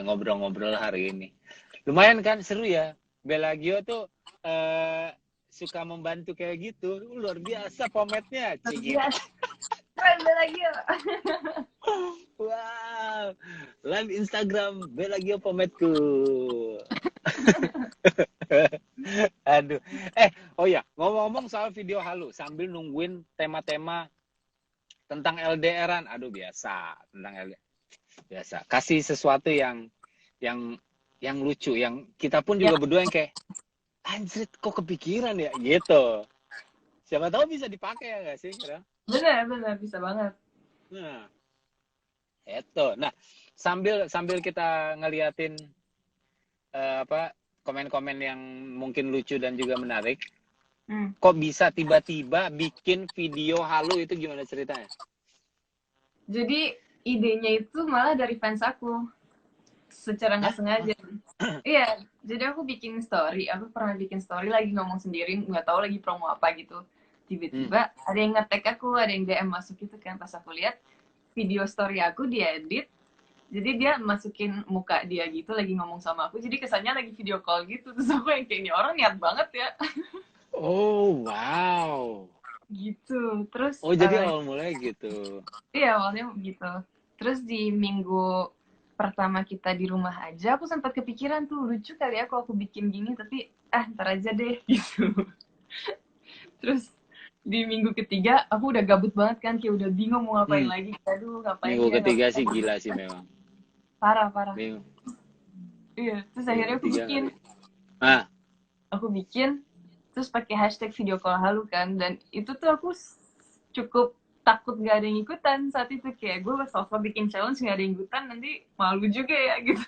ngobrol-ngobrol hari ini. Lumayan kan, seru ya. Belagio tuh suka membantu kayak gitu. Luar biasa pometnya, Cigi. Iya. Keren lagi ya. Wow. Live Instagram Belagio pometku. Aduh. Oh ya, ngomong-ngomong soal video halu sambil nungguin tema-tema tentang LDRan. Aduh, biasa tentang LDR. Biasa. Kasih sesuatu yang lucu, yang kita pun juga Ya, berdua yang kayak anjir kok kepikiran ya gitu. Siapa tahu bisa dipakai ya nggak sih, kira? benar bisa banget. Nah, itu. Nah, sambil kita ngeliatin komen-komen yang mungkin lucu dan juga menarik. Kok bisa tiba-tiba bikin video halu itu, gimana ceritanya? Jadi idenya itu malah dari fans aku, secara nggak sengaja. Iya, jadi aku bikin story. Aku pernah bikin story lagi ngomong sendiri, nggak tahu lagi promo apa gitu. Tiba-tiba ada yang nge-tag aku, ada yang DM masuk gitu kan. Pas aku lihat video story aku diedit, jadi dia masukin muka dia gitu lagi ngomong sama aku. Jadi kesannya lagi video call gitu. Terus aku yang kayak, ini orang niat banget ya. Oh, wow. Gitu. Terus Oh, jadi awal mulai gitu. iya awalnya gitu. Terus di minggu pertama kita di rumah aja, aku sempat kepikiran tuh, lucu kali ya kalau aku bikin gini, tapi ntar aja deh gitu. Terus di minggu ketiga aku udah gabut banget kan, kayak udah bingung mau ngapain lagi. Aduh, ngapain Minggu ya, ketiga ngapain sih ya. gila sih memang. Parah. Minggu Iya, terus akhirnya aku ketiga bikin. Ah, Aku bikin, terus pakai hashtag video call halu kan, dan itu tuh aku cukup takut gak ada yang ikutan saat itu, kayak gue sosok bikin challenge gak ada yang ikutan nanti malu juga ya gitu.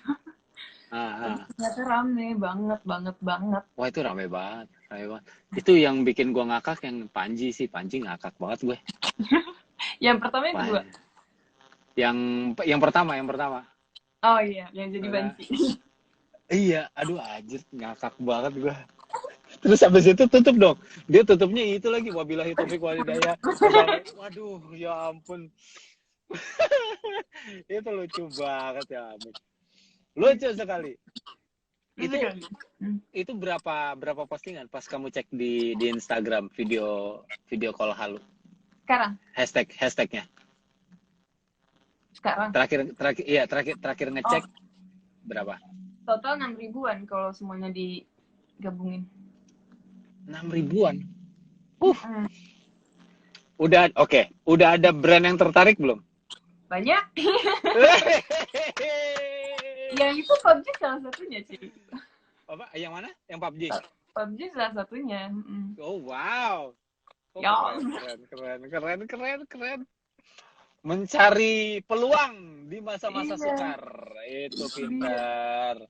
Tapi ternyata rame banget. Wah, itu rame banget. Itu yang bikin gua ngakak yang Panji sih. Panji ngakak banget gue. Yang pertama yang kedua? Yang pertama. Oh iya, yang jadi banci. Iya, aduh anjir, ngakak banget gue. Terus habis itu tutup dong. Dia tutupnya itu lagi, wabillahi taufik walhidayah. Waduh, ya ampun. Itu lucu banget ya ampun. Lucu sekali. Itu berapa postingan pas kamu cek di Instagram video call halu? Sekarang? Hashtagnya. Sekarang? Terakhir ngecek berapa? Total 6.000-an kalau semuanya digabungin. 6.000-an? Udah, oke. Udah ada brand yang tertarik belum? Banyak. Yang itu PUBG salah satunya, Ci. Apa? Yang mana? Yang PUBG? PUBG salah satunya. Oh, wow. Oh, Ya. Keren. Mencari peluang di masa-masa sukar. Itu pintar.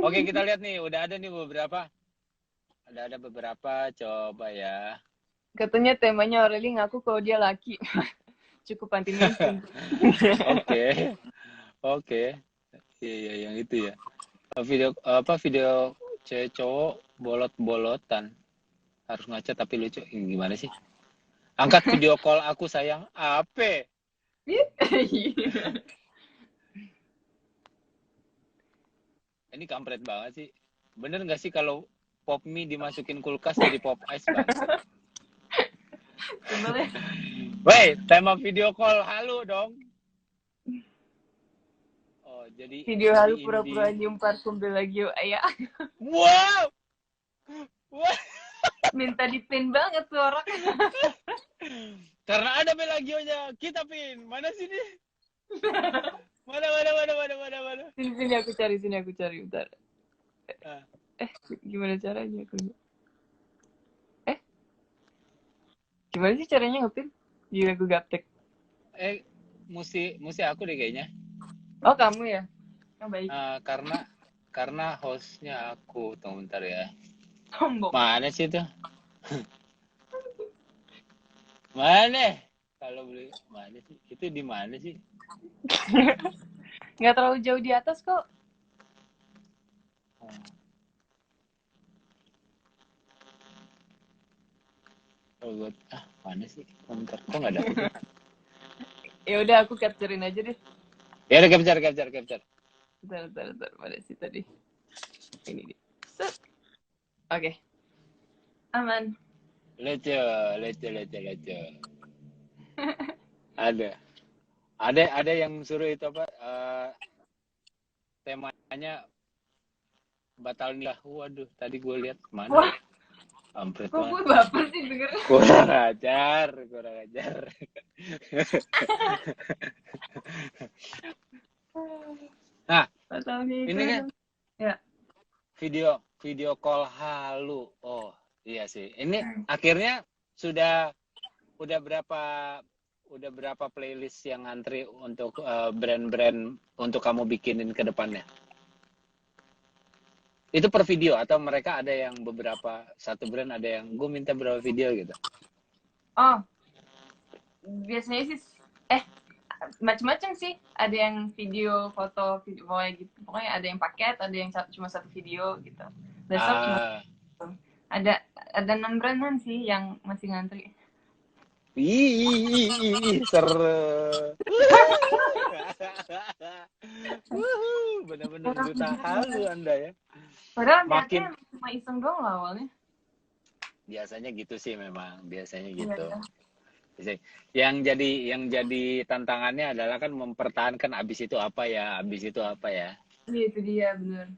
Oke, kita lihat nih. Udah ada nih beberapa. Ada beberapa. Coba ya. Katanya temanya Aureli ngaku kalau dia laki. Cukup anti mainstream. Oke. Iya, yang itu ya. Video cewek cowok bolot-bolotan. Harus ngaca tapi lucu. Gimana sih? Angkat video call aku sayang. Apa? Ini kampret banget sih. Bener nggak sih kalau pop mie dimasukin kulkas jadi pop ice banget? Woi, tema video call halu dong. Oh, jadi video halu pura-pura nyium parfum Belagio ayah. Wow. Minta dipin banget tuh orang. Karena ada Belagionya, kita pin. Mana sini? Mana? Sini aku cari bentar. Gimana caranya aku? Gimana sih caranya ngepin? Gila gue gaptek. Mesti aku deh kayaknya. Oh kamu ya? Yang baik. Karena hostnya aku. Tunggu bentar ya. Sombong. Mana sih itu? Mana? Kalau beli mana sih? Itu di mana sih? Nggak terlalu jauh di atas kok. Oh, mana sih? Bentar, kok nggak dapet ya? Ya udah aku capturein aja deh. Ya udah capture. Bentar. Mana sih tadi? Ini dia. Set. Oke. Aman. Lucu. Ada yang suruh itu apa? Temanya batal nikah. Waduh, tadi gue lihat kemana? Wah, Ampret kok gue banget. baper sih dengernya. Kurang ajar. Nah, Batal nikah. ini kan Ya. video call halu. Oh, iya sih. Ini akhirnya sudah udah berapa playlist yang ngantri untuk brand-brand untuk kamu bikinin ke depannya? Itu per video atau mereka ada yang beberapa satu brand ada yang gue minta berapa video gitu? Oh, biasanya sih macam-macam sih. Ada yang video, foto, video pokoknya gitu. Pokoknya ada yang paket, ada yang cuma satu video gitu. Besok cuma ada 6 brandan sih yang masih ngantri. Seru. Benar-benar duta halu Anda ya. Padahal Makin niatnya cuma iseng doang lah awalnya. biasanya gitu sih memang, biasanya Iya, gitu. iya. Yang jadi tantangannya adalah kan mempertahankan abis itu apa ya. Iya, itu dia bener.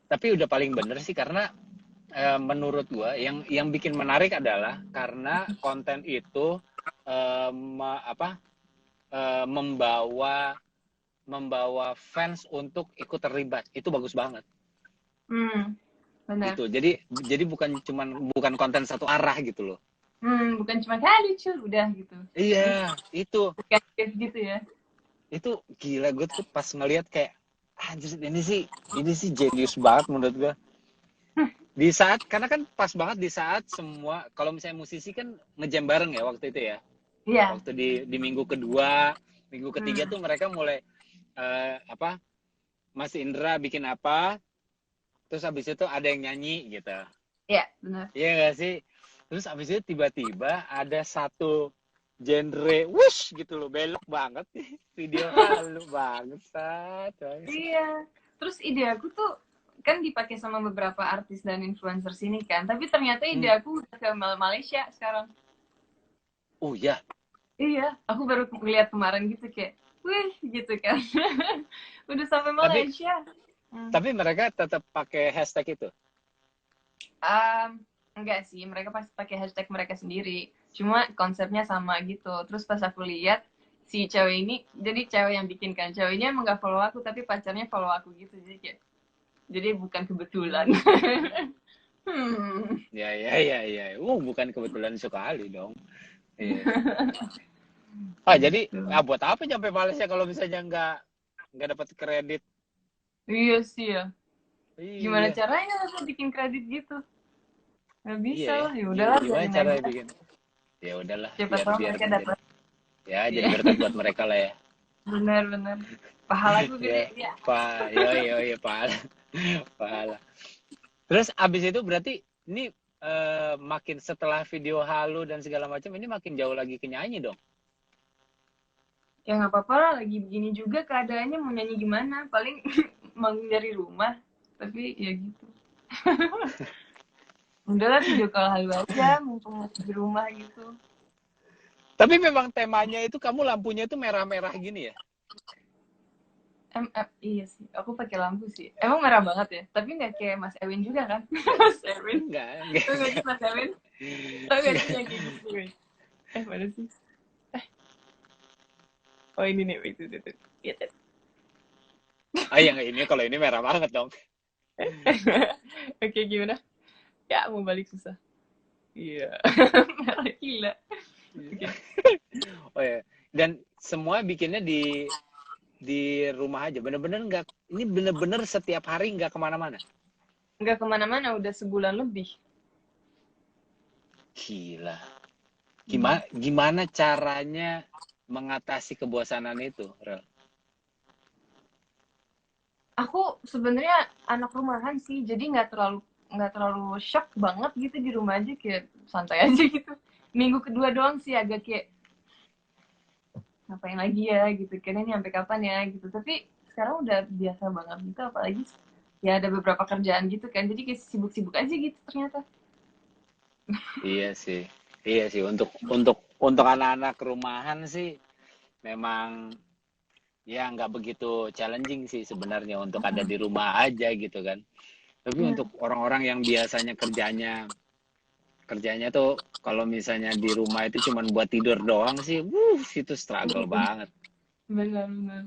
Tapi udah paling bener sih karena menurut gua yang bikin menarik adalah karena konten itu membawa fans untuk ikut terlibat. Itu bagus banget. Bener. Gitu. Jadi bukan konten satu arah gitu loh. Bukan cuma kayak lucu udah gitu. Iya, itu. Bukan gitu ya. Itu gila, gue tuh pas ngeliat kayak anjir ini sih jenius banget menurut gue. Karena kan pas banget di saat semua, kalau misalnya musisi kan ngejam bareng ya waktu itu ya. Iya. Waktu di minggu kedua, minggu ketiga tuh mereka mulai Mas Indra bikin apa, terus habis itu ada yang nyanyi gitu. Iya, benar. Iya gak sih? Terus habis itu tiba-tiba ada satu genre, wush gitu loh, belok banget video halu banget. Iya. Terus ide aku tuh kan dipakai sama beberapa artis dan influencer sini kan, tapi ternyata ide aku udah ke Malaysia sekarang. Oh ya? Iya, aku baru lihat kemarin gitu kayak, wih gitu kan. Udah sampai Malaysia. Tapi mereka tetap pakai hashtag itu? Enggak sih, mereka pasti pakai hashtag mereka sendiri. Cuma konsepnya sama gitu. Terus pas aku lihat si cewek ini, jadi cewek yang bikin kan, ceweknya emang gak follow aku, tapi pacarnya follow aku gitu. Jadi bukan kebetulan. Ya. Bukan kebetulan sekali dong. Iya. Jadi buat apa nyampe Malaysia kalau misalnya nggak dapat kredit? Iya sih ya. Iya. Gimana caranya aku bikin kredit gitu? Nggak bisa lah. Ya udahlah. Gimana caranya bikin? Ya udahlah. Siapa tahu mereka dapat. Ya jadi berkat buat mereka lah ya. Benar. Pahalaku gede ya. Iya, pahala. Terus abis itu berarti ini makin setelah video halu dan segala macam ini makin jauh lagi ke nyanyi dong. Ya nggak apa-apa lah, lagi begini juga keadaannya, mau nyanyi gimana, paling manggung dari rumah, tapi ya gitu. Udahlah video call halu aja, mumpung masih di rumah gitu. Tapi memang temanya itu kamu lampunya itu merah-merah gini ya? Iya sih, aku pakai lampu sih. Emang merah banget ya, tapi nggak kayak Mas Erwin juga kan? Mas Erwin? Enggak. Tuh nggak sih Mas Erwin? Tuh nggak sih yang kayak gitu? Mana sih? Oh ini nih, itu. Lihat. Ya ini kalau ini merah banget dong. Oke, gimana? Ya mau balik susah. Iya, merah gila. Oh ya. Dan semua bikinnya di rumah aja. Bener-bener nggak, ini bener-bener setiap hari nggak kemana-mana. Nggak kemana-mana, udah sebulan lebih. Gila. Gimana caranya mengatasi kebosanan itu, Rel? Aku sebenarnya anak rumahan sih, jadi nggak terlalu shock banget gitu di rumah aja, kayak santai aja gitu. Minggu kedua doang sih agak kayak ngapain lagi ya gitu, kayaknya ini sampai kapan ya gitu. Tapi sekarang udah biasa banget gitu, apalagi ya ada beberapa kerjaan gitu kan, jadi kayak sibuk-sibuk aja gitu ternyata. Iya sih. Iya sih, untuk anak-anak rumahan sih memang ya nggak begitu challenging sih sebenarnya untuk ada di rumah aja gitu kan. Tapi Iya, untuk orang-orang yang biasanya kerjanya tuh kalau misalnya di rumah itu cuma buat tidur doang sih, itu struggle banget. benar-benar.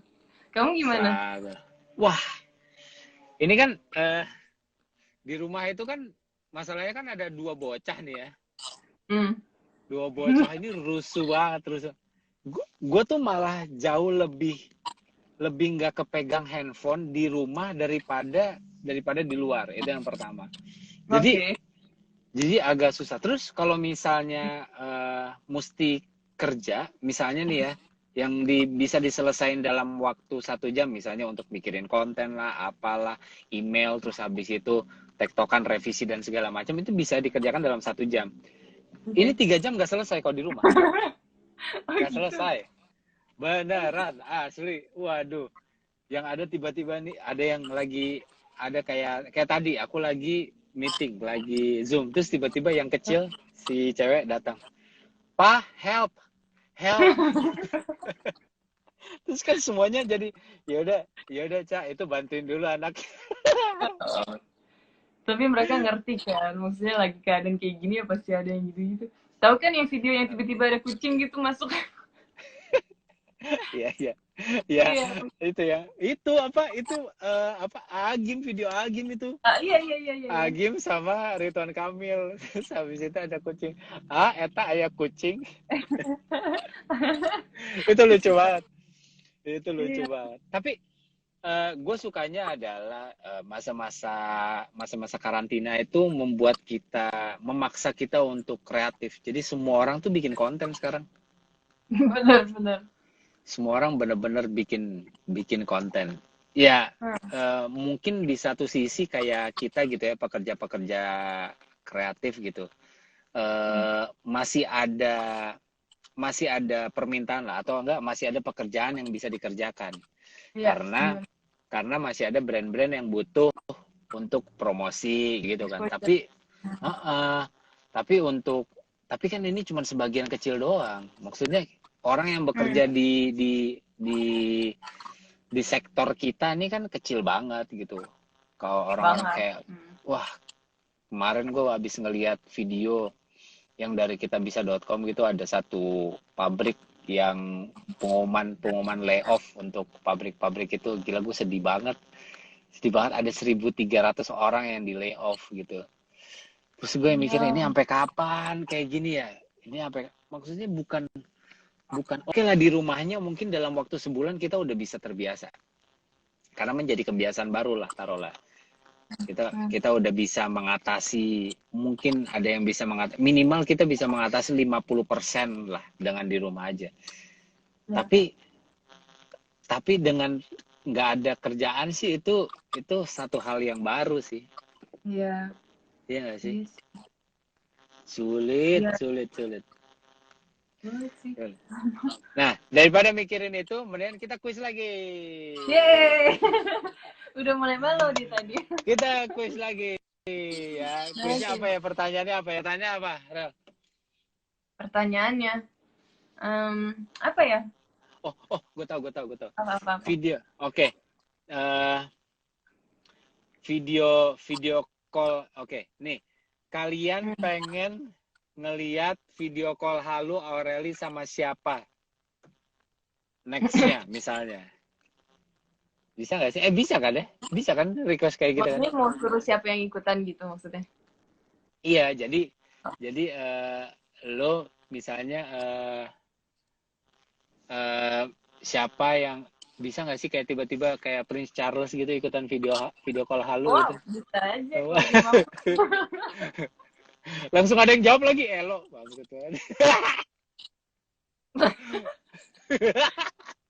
Kamu gimana? Struggle. Wah, ini kan di rumah itu kan masalahnya kan ada dua bocah nih ya. Hmm. Dua bocah ini rusuh banget, rusuh. Gue tuh malah jauh lebih nggak kepegang handphone di rumah daripada di luar. Itu yang pertama. Jadi Oke. jadi agak susah. Terus kalau misalnya mesti kerja, misalnya nih ya, yang bisa diselesain dalam waktu 1 jam, misalnya untuk mikirin konten lah, apalah, email, terus habis itu tektokan, revisi dan segala macam itu bisa dikerjakan dalam 1 jam. Ini Oke. 3 jam nggak selesai kalau di rumah, Oh nggak gitu. selesai. Beneran, asli. Waduh, yang ada tiba-tiba nih ada yang lagi ada kayak tadi aku lagi meeting, lagi Zoom, terus tiba-tiba yang kecil si cewek datang. "Pa, help, help." Terus kan semuanya jadi ya udah Cak, itu bantuin dulu anak. Tapi mereka ngerti kan, maksudnya lagi keadaan kayak gini ya pasti ada yang gitu-gitu. Tahu kan yang video yang tiba-tiba ada kucing gitu masuk? Iya, iya. Ya, Iya. itu ya. Itu apa? Itu apa? Agim, video Agim itu. Ah, iya iya iya iya iya. Agim sama Ridwan Kamil. Terus habis itu ada kucing. Ah, eta aya kucing. Itu lucu banget. Itu lucu Iya. banget. Tapi gue sukanya adalah masa-masa karantina itu membuat kita, memaksa kita untuk kreatif. Jadi semua orang tuh bikin konten sekarang. Benar benar. Semua orang bener-bener bikin konten. Ya, Hmm. mungkin di satu sisi kayak kita gitu ya, pekerja-pekerja kreatif gitu. Masih ada permintaan lah, atau enggak masih ada pekerjaan yang bisa dikerjakan. Iya Karena benar. masih ada brand-brand yang butuh untuk promosi gitu kan. Tapi tapi tapi kan ini cuma sebagian kecil doang. Maksudnya orang yang Hmm. bekerja di di sektor kita ini kan kecil banget gitu. Kalau orang-orang Banget. kayak, Hmm. wah, kemarin gue habis ngeliat video yang dari kitabisa.com gitu, ada satu pabrik yang pengumuman layoff untuk pabrik-pabrik itu. Gila, gue sedih banget, ada 1.300 orang yang di layoff gitu. Terus gue mikir, ini Iya. sampai kapan kayak gini ya, ini sampai, maksudnya bukan oke lah di rumahnya, mungkin dalam waktu sebulan kita udah bisa terbiasa karena menjadi kebiasaan baru lah, taruhlah kita Hmm. kita udah bisa mengatasi, mungkin ada yang bisa minimal kita bisa mengatasi 50% lah dengan di rumah aja. Ya. Tapi dengan nggak ada kerjaan sih, itu satu hal yang baru sih. Iya. Iya nggak sih? Iya sih. Sulit, Iya. sulit, sulit. Sulit sih. Nah, daripada mikirin itu, mendingan kita kuis lagi. Yeay. Udah mulai malu di tadi. Kita kuis lagi ya. Kuisnya apa Oke. ya? Pertanyaannya apa ya? Tanya apa, Rel? Pertanyaannya, apa ya? Gue tahu. Apa-apa. Video. Oke. Eh, video call. Oke. Nih, kalian Hmm. pengen ngeliat video call halu Aureli sama siapa? Nextnya, misalnya. Bisa nggak sih? Bisa kan ya? Bisa kan request kayak gitu kan? Maksudnya mau suruh siapa yang ikutan gitu maksudnya? Iya, jadi lo misalnya siapa yang bisa nggak sih kayak tiba-tiba kayak Prince Charles gitu ikutan video call halu Wow, gitu. bisa aja kalau dia mau. Langsung ada yang jawab lagi, elo bagus tuh.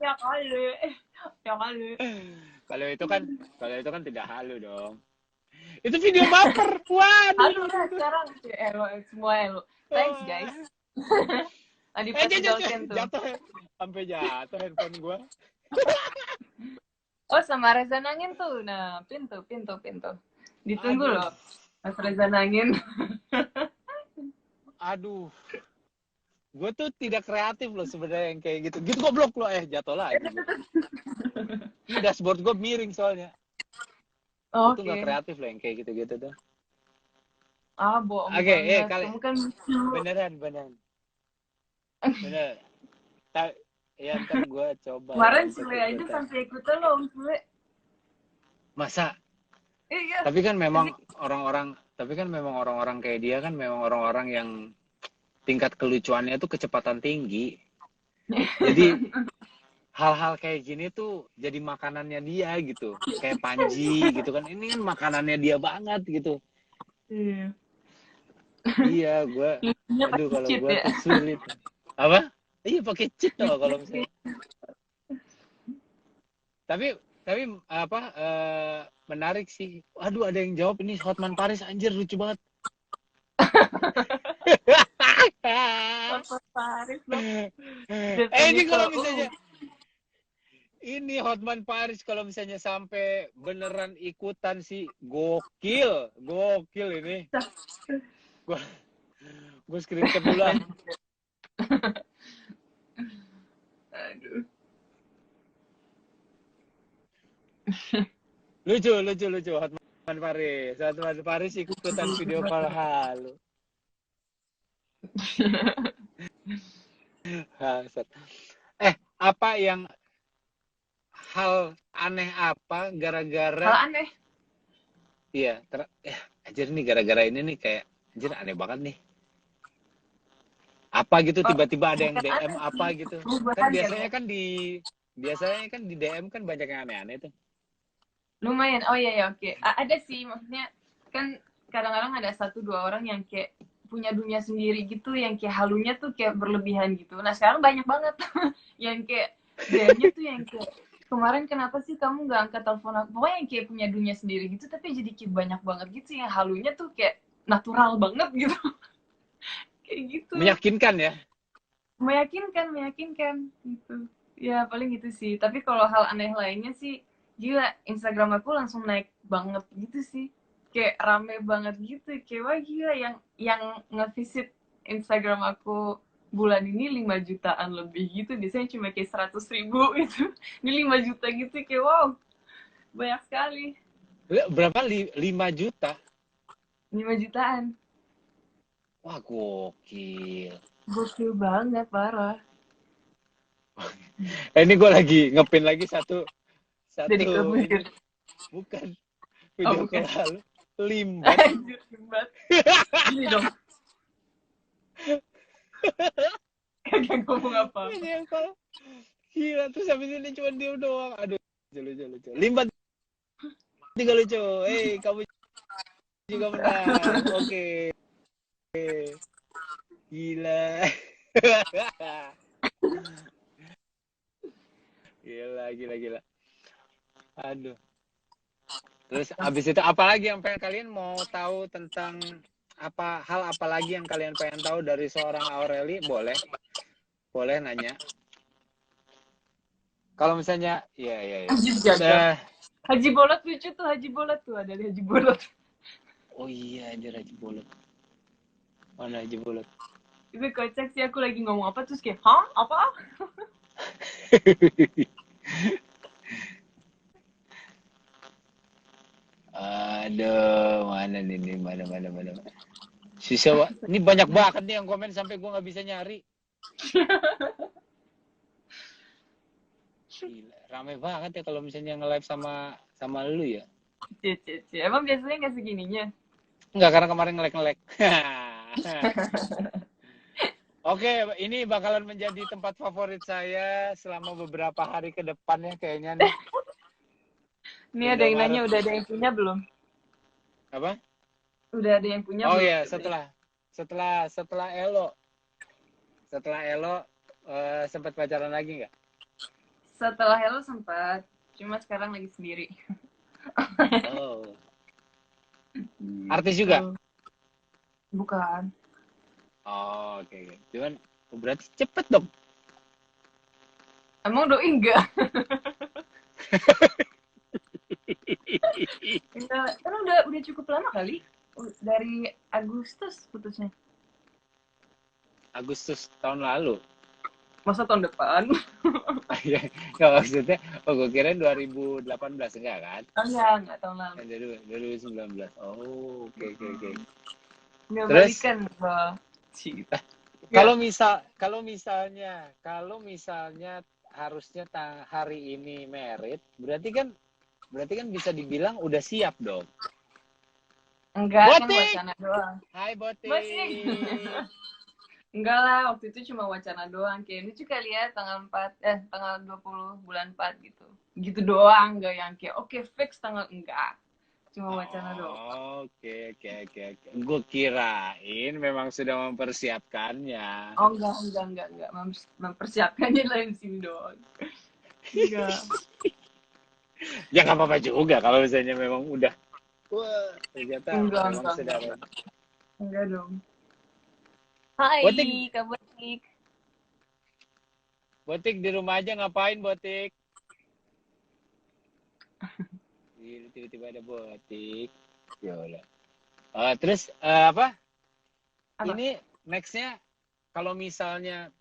Ya kali. Ya kali. Kalau itu kan tidak halu dong. Itu video baper. Waduh. Halo lah sekarang. Elo, semua elo. Thanks guys. Tadi persedolkan tuh. Jatuh, sampai jatuh handphone gua. Oh, sama Reza Nangin tuh. Nah, pintu. Ditunggu Aduh. loh. Mas Reza Nangin. Aduh. Gue tuh tidak kreatif loh sebenarnya yang kayak gitu. Gitu goblok lo, jatuh lagi. Ini dashboard gue miring soalnya. Itu nggak kreatif loh yang kayak gitu-gitu tuh. Ah, bohong Oke, banget. kali. Kamu kan Beneran. Bener. Ya ntar gue coba. Kemarin Sule aja sampai ikutan loh, Sule. Masa? Iya. Tapi kan memang orang-orang kayak dia kan memang orang-orang yang tingkat kelucuannya tuh kecepatan tinggi. Jadi hal-hal kayak gini tuh jadi makanannya dia gitu. Kayak Panji gitu kan. Ini kan makanannya dia banget gitu. Iya. Iya, aduh kalau gue ya? tuh sulit. Apa? Iya pakai cheat tuh kalau misalnya. Tapi apa menarik sih. Aduh ada yang jawab ini Hotman Paris anjir lucu banget. Hotman Paris loh. Ini kalau misalnya ini Hotman Paris kalau misalnya sampai beneran ikutan sih gokil ini. Gue screenshot dulu lah. Aduh. Lucu Hotman Paris ikutan video call halu. Apa yang hal aneh apa gara-gara hal aneh? Iya, anjir nih gara-gara ini nih kayak anjir aneh banget nih. Apa gitu tiba-tiba ada yang DM apa gitu. Kan biasanya kan di DM kan banyak yang aneh-aneh tuh. Lumayan. Oh iya oke. Ada sih maksudnya kan kadang-kadang ada 1-2 orang yang kayak punya dunia sendiri gitu yang kayak halunya tuh kayak berlebihan gitu. Nah, sekarang banyak banget yang kayak DM-nya tuh yang kayak kemarin kenapa sih kamu nggak angkat telepon aku? Pokoknya yang kayak punya dunia sendiri gitu tapi jadi kayak banyak banget gitu yang halunya tuh kayak natural banget gitu. Kayak gitu. Meyakinkan ya? Meyakinkan gitu. Ya paling gitu sih. Tapi kalau hal aneh lainnya sih gila, Instagram aku langsung naik banget gitu sih. Kayak rame banget gitu. Kayak wah gila yang nge-visit Instagram aku bulan ini 5 jutaan lebih gitu. Biasanya cuma kayak 100.000 gitu. Ini 5 juta gitu kayak wow. Banyak sekali. Berapa? 5 juta? 5 jutaan. Wah, gokil. Gokil banget, parah. Ini gue lagi ngepin lagi satu Jadi kemudian. Bukan. Video call halu. Limbat. Limbat. Gini dong. Kagak ngomong apa. Gila, terus habis ini cuma dia doang. Aduh, lucu. Limbat juga lucu. Kamu juga menang. Oke. Gila. Gila. Aduh. Terus abis itu apalagi yang pengen kalian mau tahu tentang hal apa lagi yang kalian pengen tahu dari seorang Aureli? Boleh nanya. Kalau misalnya ya. Haji Bolot lucu tuh, Haji Bolot tuh ada Haji Bolot. Oh iya, anjir Haji Bolot. Mana Haji Bolot? Itu kocak sih, aku lagi ngomong apa terus kayak, hah? Apa? Aduh, mana nih, mana. Susah, ini banyak banget nih yang komen sampai gue nggak bisa nyari. Gila, rame banget ya kalau misalnya nge-live sama lu ya. Cie. Emang biasanya nggak segininya? Enggak, karena kemarin nge-lag. Oke, ini bakalan menjadi tempat favorit saya selama beberapa hari ke depannya kayaknya nih. Ini ada yang nanya, Indomaret. udah ada yang punya belum? Apa? Udah ada yang punya Oh belum? ya, setelah Elo. Setelah Elo sempat pacaran lagi nggak? Setelah Hello sempat, cuma sekarang lagi sendiri. Oh. Artis juga? Gitu. Bukan. Oh, oke. Cuman berarti cepet dong. Emang doi enggak? Enggak, kan udah cukup lama kali. Dari Agustus putusnya. Agustus tahun lalu. Masa tahun depan? Ya, nggak maksudnya, gue kira 2018 enggak kan? Oh enggak tahun lalu. Kan 2019. Oh, oke. Enggak Terus balikan, Bang. Cita. kalau misalnya harusnya hari ini merit, berarti kan bisa dibilang udah siap dong. Enggak, kan Botik. wacana doang. Hai Botik. Masih. Enggak lah, waktu itu cuma wacana doang. Kayak lucu kali ya, tanggal 20 bulan 4 gitu. Gitu doang, enggak yang kayak oke fix tanggal, enggak. Cuma wacana doang. Oke. Gue kirain memang sudah mempersiapkannya. Oh enggak. Mempersiapkannya lain sini doang. Enggak. Ya nggak apa-apa juga kalau misalnya memang udah. Wah, ternyata Enggak, memang enggak, sudah. enggak. Enggak dong. Hai, Botik, Kak Botik. Botik di rumah aja ngapain Botik? Tiba-tiba ada Botik. Ya udah. Terus apa? Apa? Ini nextnya kalau misalnya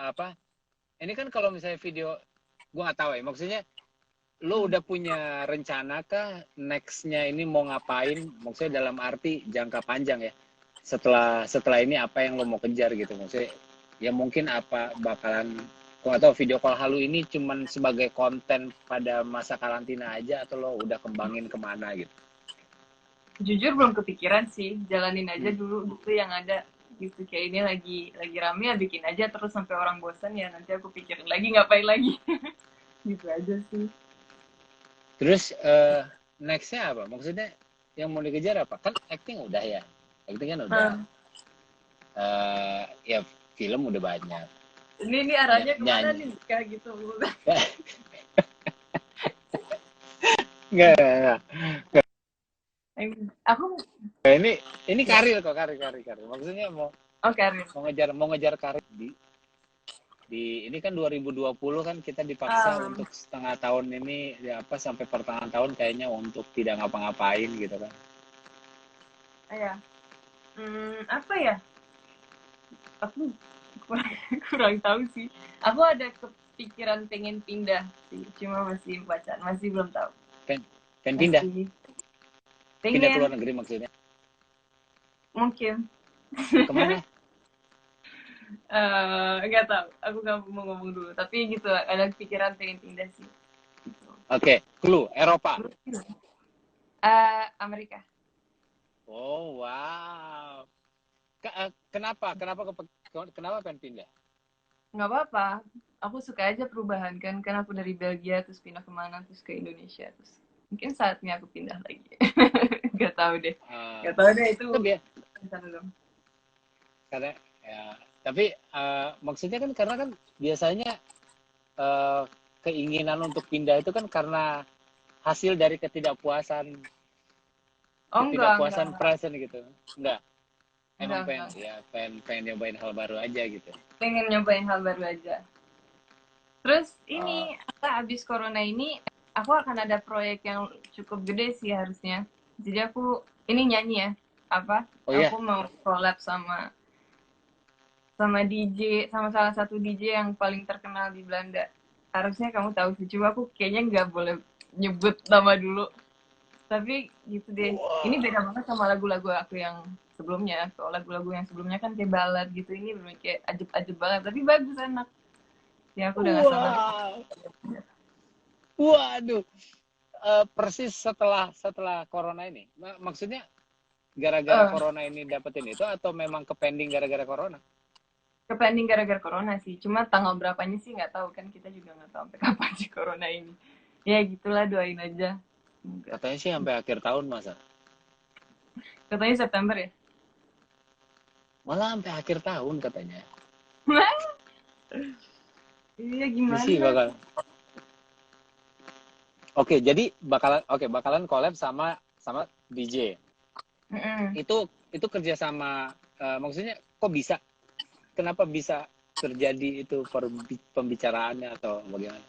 apa? Ini kan kalau misalnya video, gua nggak tahu ya. Maksudnya lo udah punya rencana kah nextnya ini mau ngapain? Maksudnya dalam arti jangka panjang ya. Setelah ini apa yang lo mau kejar gitu? Maksudnya ya mungkin apa bakalan, gua nggak tahu, video call halu ini cuman sebagai konten pada masa karantina aja atau lo udah kembangin kemana gitu? Jujur belum kepikiran sih, jalanin aja dulu gitu yang ada gitu. Kayak ini lagi rame ya bikin aja terus sampai orang bosan ya nanti aku pikirin lagi ngapain lagi. Gitu aja sih. Terus nextnya apa? Maksudnya yang mau dikejar apa? Kan acting udah ya, acting kan udah. Ya film udah banyak. Ini arahnya kemana Nyanyi. nih kayak gitu. Enggak. Aku Ini karir kok, karir. Maksudnya mau karir. mau ngejar karir di ini kan 2020 kan kita dipaksa untuk setengah tahun ini ya apa sampai pertengahan tahun kayaknya untuk tidak ngapa-ngapain gitu kan. Ya. Apa ya? Aku kurang tahu sih. Aku ada kepikiran pengen pindah sih, cuma masih bacaan, masih belum tahu. Pengen pindah? Pindah ke Pengen. luar negeri maksudnya? Mungkin. Kemana? Nggak tahu. Aku nggak mau ngomong dulu. Tapi gitu, ada pikiran pengen pindah sih. Gitu. Oke, clue Eropa. Amerika. Oh wow. Kenapa pengen pindah? Nggak apa-apa. Aku suka aja perubahan kan. Karena aku dari Belgia terus pindah kemana terus ke Indonesia terus. Mungkin saatnya aku pindah lagi. Nggak tahu deh. Nggak tahu deh itu. Karena ya, tapi maksudnya kan karena kan biasanya keinginan untuk pindah itu kan karena hasil dari ketidakpuasan present gitu. Enggak. Emang pengen nyobain hal baru aja gitu. Pengen nyobain hal baru aja. Terus ini abis corona ini aku akan ada proyek yang cukup gede sih harusnya. Jadi aku ini nyanyi ya. Aku mau collab sama DJ, sama salah satu DJ yang paling terkenal di Belanda. Harusnya kamu tahu sih, cuma aku kayaknya nggak boleh nyebut nama dulu. Tapi gitu deh. Ini beda banget sama lagu-lagu aku yang sebelumnya. Kalau lagu-lagu yang sebelumnya kan kayak ballad gitu, ini bener kayak ajeb-ajeb banget. Tapi bagus, enak. Ya aku udah gak sabar. Waduh. Persis setelah corona ini. Maksudnya gara-gara Eh, corona ini dapetin itu atau memang kepending gara-gara corona? Kepending gara-gara corona sih. Cuma tanggal berapanya sih nggak tahu kan, kita juga nggak tahu sampai kapan sih corona ini. Ya gitulah, doain aja. Semoga. Katanya sih sampai akhir tahun masa. Katanya September ya. Malah sampai akhir tahun katanya. Iya Ini sih gimana? bakal. Oke, jadi bakalan collab sama DJ. Mm-mm. Itu kerja sama maksudnya kok bisa? Kenapa bisa terjadi itu pembicaraannya atau bagaimana?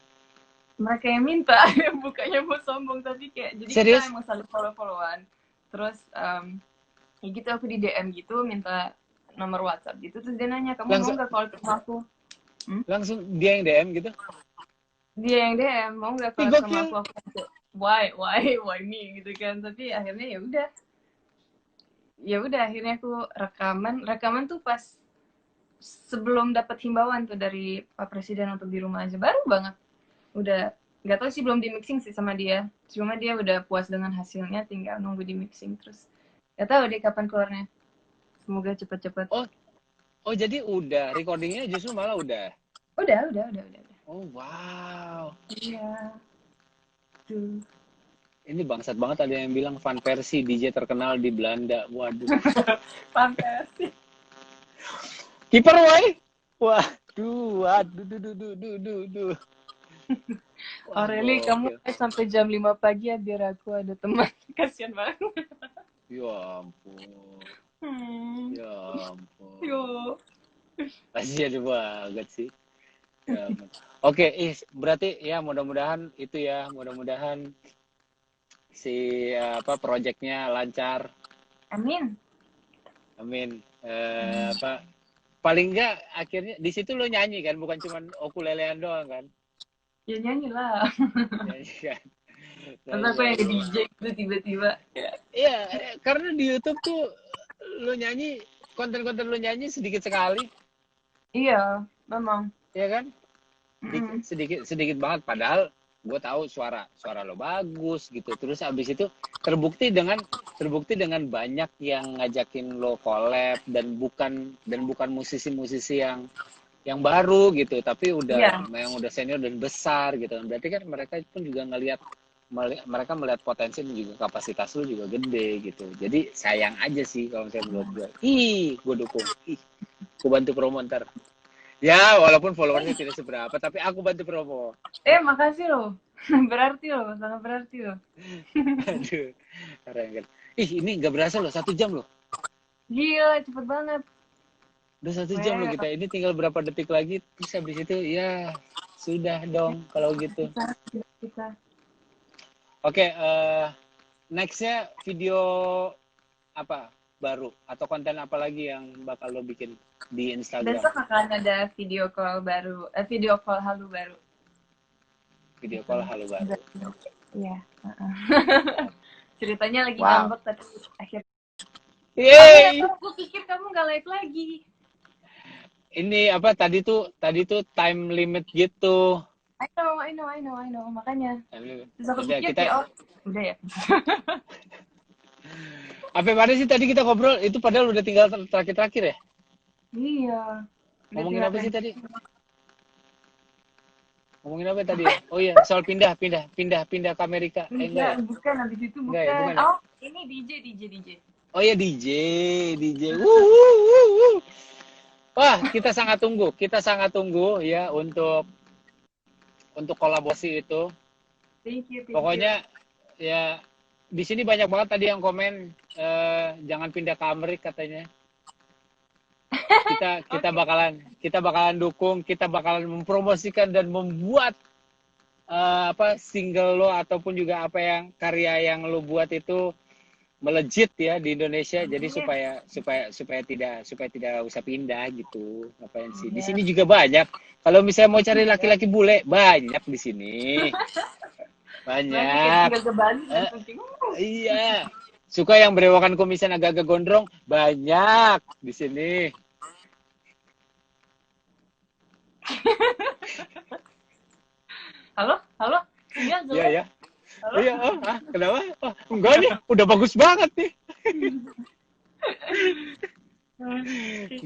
Mereka yang minta, bukannya mau sombong, tapi kayak jadi kita Serius? emang saling follow-followan. Terus ya gitu aku di DM gitu minta nomor WhatsApp gitu, terus dia nanya kamu mau Langsung nggak call ke rumah aku. langsung dia yang DM gitu? Dia yang DM mau nggak Ih, call ke rumah gokil. aku kayak, why me gitu kan. Tapi akhirnya ya udah akhirnya aku rekaman tuh pas sebelum dapat himbauan tuh dari Pak Presiden untuk di rumah aja, baru banget. Udah nggak tahu sih, belum di mixing sih sama dia, cuma dia udah puas dengan hasilnya, tinggal nunggu di mixing. Terus nggak tahu deh kapan keluarnya, semoga cepet-cepet. Oh, oh jadi udah recordingnya justru malah udah. Udah. Oh, wow. Iya tuh. Ini bangsat banget ada yang bilang Van Persie DJ terkenal di Belanda. Waduh. Fantasi. Kiper woi. Waduh, duh. Wah, Aureli, kamu gokil. sampai jam 5 pagi ya biar aku ada teman. Kasian banget. Ya ampun. Hmm, Ya ampun. yo. Kasihan banget sih. Ya ampun. Oke, berarti ya mudah-mudahan itu ya, mudah-mudahan si proyeknya lancar. Amin. Amin. Apa paling enggak akhirnya di situ lo nyanyi kan, bukan cuma ukulelean doang kan? Ya nyanyi lah. Nyanyi kan. Masa aku yang DJ gitu tiba-tiba. Iya, karena di YouTube tuh lo nyanyi, konten-konten lo nyanyi sedikit sekali, Iya, memang. ya kan? Mm-mm. Sedikit banget. Padahal gue tahu suara lo bagus gitu. Terus abis itu terbukti dengan banyak yang ngajakin lo collab dan bukan musisi-musisi yang baru gitu, tapi Iya, yang udah senior dan besar gitu. Berarti kan mereka pun juga mereka melihat potensi dan juga kapasitas lu juga gede gitu. Jadi sayang aja sih kalau misalnya menurut gue. Gue dukung. Gue bantu promo ntar. Ya, walaupun followersnya tidak seberapa, tapi aku bantu promo. makasih loh. Berarti loh, sangat berarti loh. Aduh, keren kan. Ini nggak berasa loh, 1 jam loh. Gila, cepet banget. Udah 1 jam loh kita. Ini tinggal berapa detik lagi, terus habis itu ya sudah dong kalau gitu. Kita. Oke, nextnya video apa baru atau konten apa lagi yang bakal lo bikin di Instagram? Besok akan ada video call baru, video call halu baru. Video Gitu. call halu baru. Iya. Ceritanya lagi Wow. ngambek tapi akhirnya. Yeay. Aku pikir kamu nggak like lagi. Ini apa tadi tuh time limit gitu. I know. Makanya. Terus aku Udah pikir kita kayak, udah ya. apa mana sih tadi kita ngobrol itu padahal udah tinggal terakhir ya? Iya. Ngomongin apa sih tadi? Ngomongin apa tadi ya? Oh iya, soal pindah ke Amerika. Enggak ya? Bukan habis itu Enggak ya, bukan ya? Oh, ini DJ. Oh ya DJ. Wuh. Wah, kita sangat tunggu ya untuk kolaborasi itu. Thank you. Pokoknya ya di sini banyak banget tadi yang komen jangan pindah ke Amerika katanya. Kita bakalan dukung, kita bakalan mempromosikan dan membuat single lo ataupun juga apa yang karya yang lo buat itu melejit ya di Indonesia. Jadi supaya tidak usah pindah gitu. Ngapain sih? Di sini juga banyak. Kalau misalnya mau cari laki-laki bule, banyak di sini. Banyak. Iya. Suka yang berewokan kumisan agak-agak gondrong, banyak di sini. Halo? Iya, Iya, ya. Halo? Iya, kenapa? Enggak nih, udah bagus banget nih.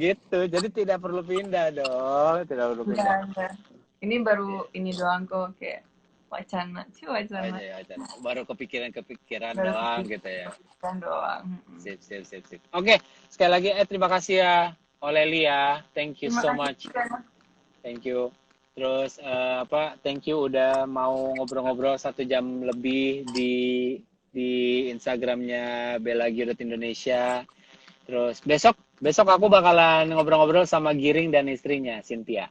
Gitu. Jadi tidak perlu pindah dong, tidak perlu pindah. Enggak. Ini baru ini doang kok, kayak wacana. Wacana. Aja. Baru kepikiran Baru doang gitu ya. kepikiran doang. Sip. Oke, sekali lagi terima kasih ya, Oleli ya. Thank you Terima so kasih much. juga. Thank you. Terus thank you udah mau ngobrol-ngobrol 1 jam lebih di Instagramnya Indonesia. Terus besok aku bakalan ngobrol-ngobrol sama Giring dan istrinya Cynthia.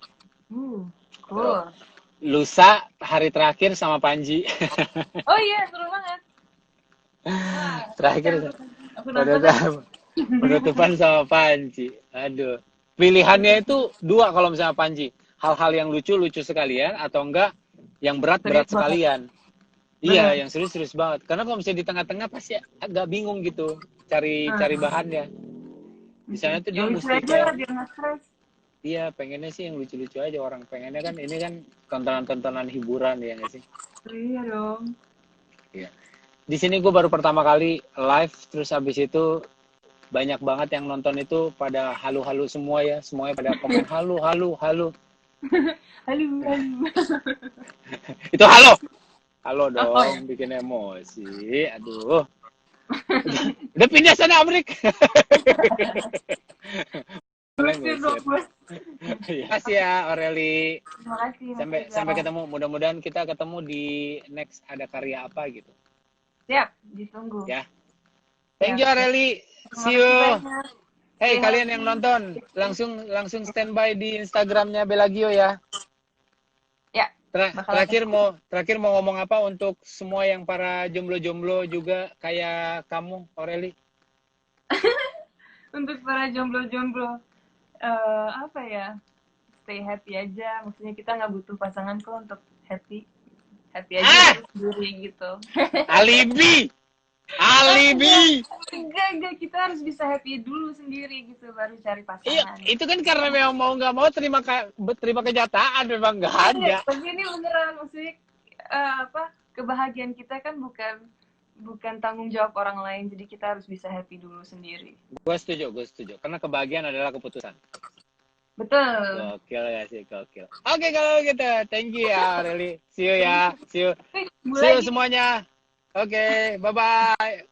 Cool. Lusa hari terakhir sama Panji. Oh iya, seru banget. Wah, Terakhir aku nonton. penutupan sama Panji. Aduh. Pilihannya itu 2 kalau misalnya Panji. Hal-hal yang lucu sekalian atau enggak yang berat sekalian. Iya, yang serius banget. Karena kalau misalnya di tengah-tengah pasti agak bingung gitu cari bahannya. Di sana tuh dia Yang mesti aja biar nggak stres. iya, pengennya sih yang lucu-lucu aja orang. Pengennya kan ini kan tontonan-tontonan hiburan ya nggak sih? Iya dong. Iya. Di sini gue baru pertama kali live, terus habis itu banyak banget yang nonton itu pada halu-halu semua ya. Semuanya pada komen halu. Halo. Itu halo. Halo dong, Oh, ya. bikin emosi. Aduh. Udah pindah sana, Amrik. Terima kasih ya, Aureli. Terima kasih. Sampai ketemu. Mudah-mudahan kita ketemu di next ada karya apa gitu. Siap, ditunggu. Ya. Thank you, Aureli. See you. Hey, kalian yang nonton, langsung standby di Instagramnya Belagio ya. Ya. Terakhir mau ngomong apa untuk semua yang para jomblo-jomblo juga kayak kamu, Aureli? Untuk para jomblo-jomblo, apa ya? Stay happy aja. Maksudnya kita nggak butuh pasangan kok untuk happy aja sendiri gitu. Alibi. Enggak, kita harus bisa happy dulu sendiri gitu, baru cari pasangan. Iya, itu kan karena memang mau nggak mau terima kenyataan memang nggak ada. Tapi ini beneran, maksudnya kebahagiaan kita kan bukan tanggung jawab orang lain, jadi kita harus bisa happy dulu sendiri. Gue setuju. Karena kebahagiaan adalah keputusan. Betul. Gokil. Oke, kalau gitu, thank you ya, Aureli. See you ya, see you semuanya. Oke, bye-bye.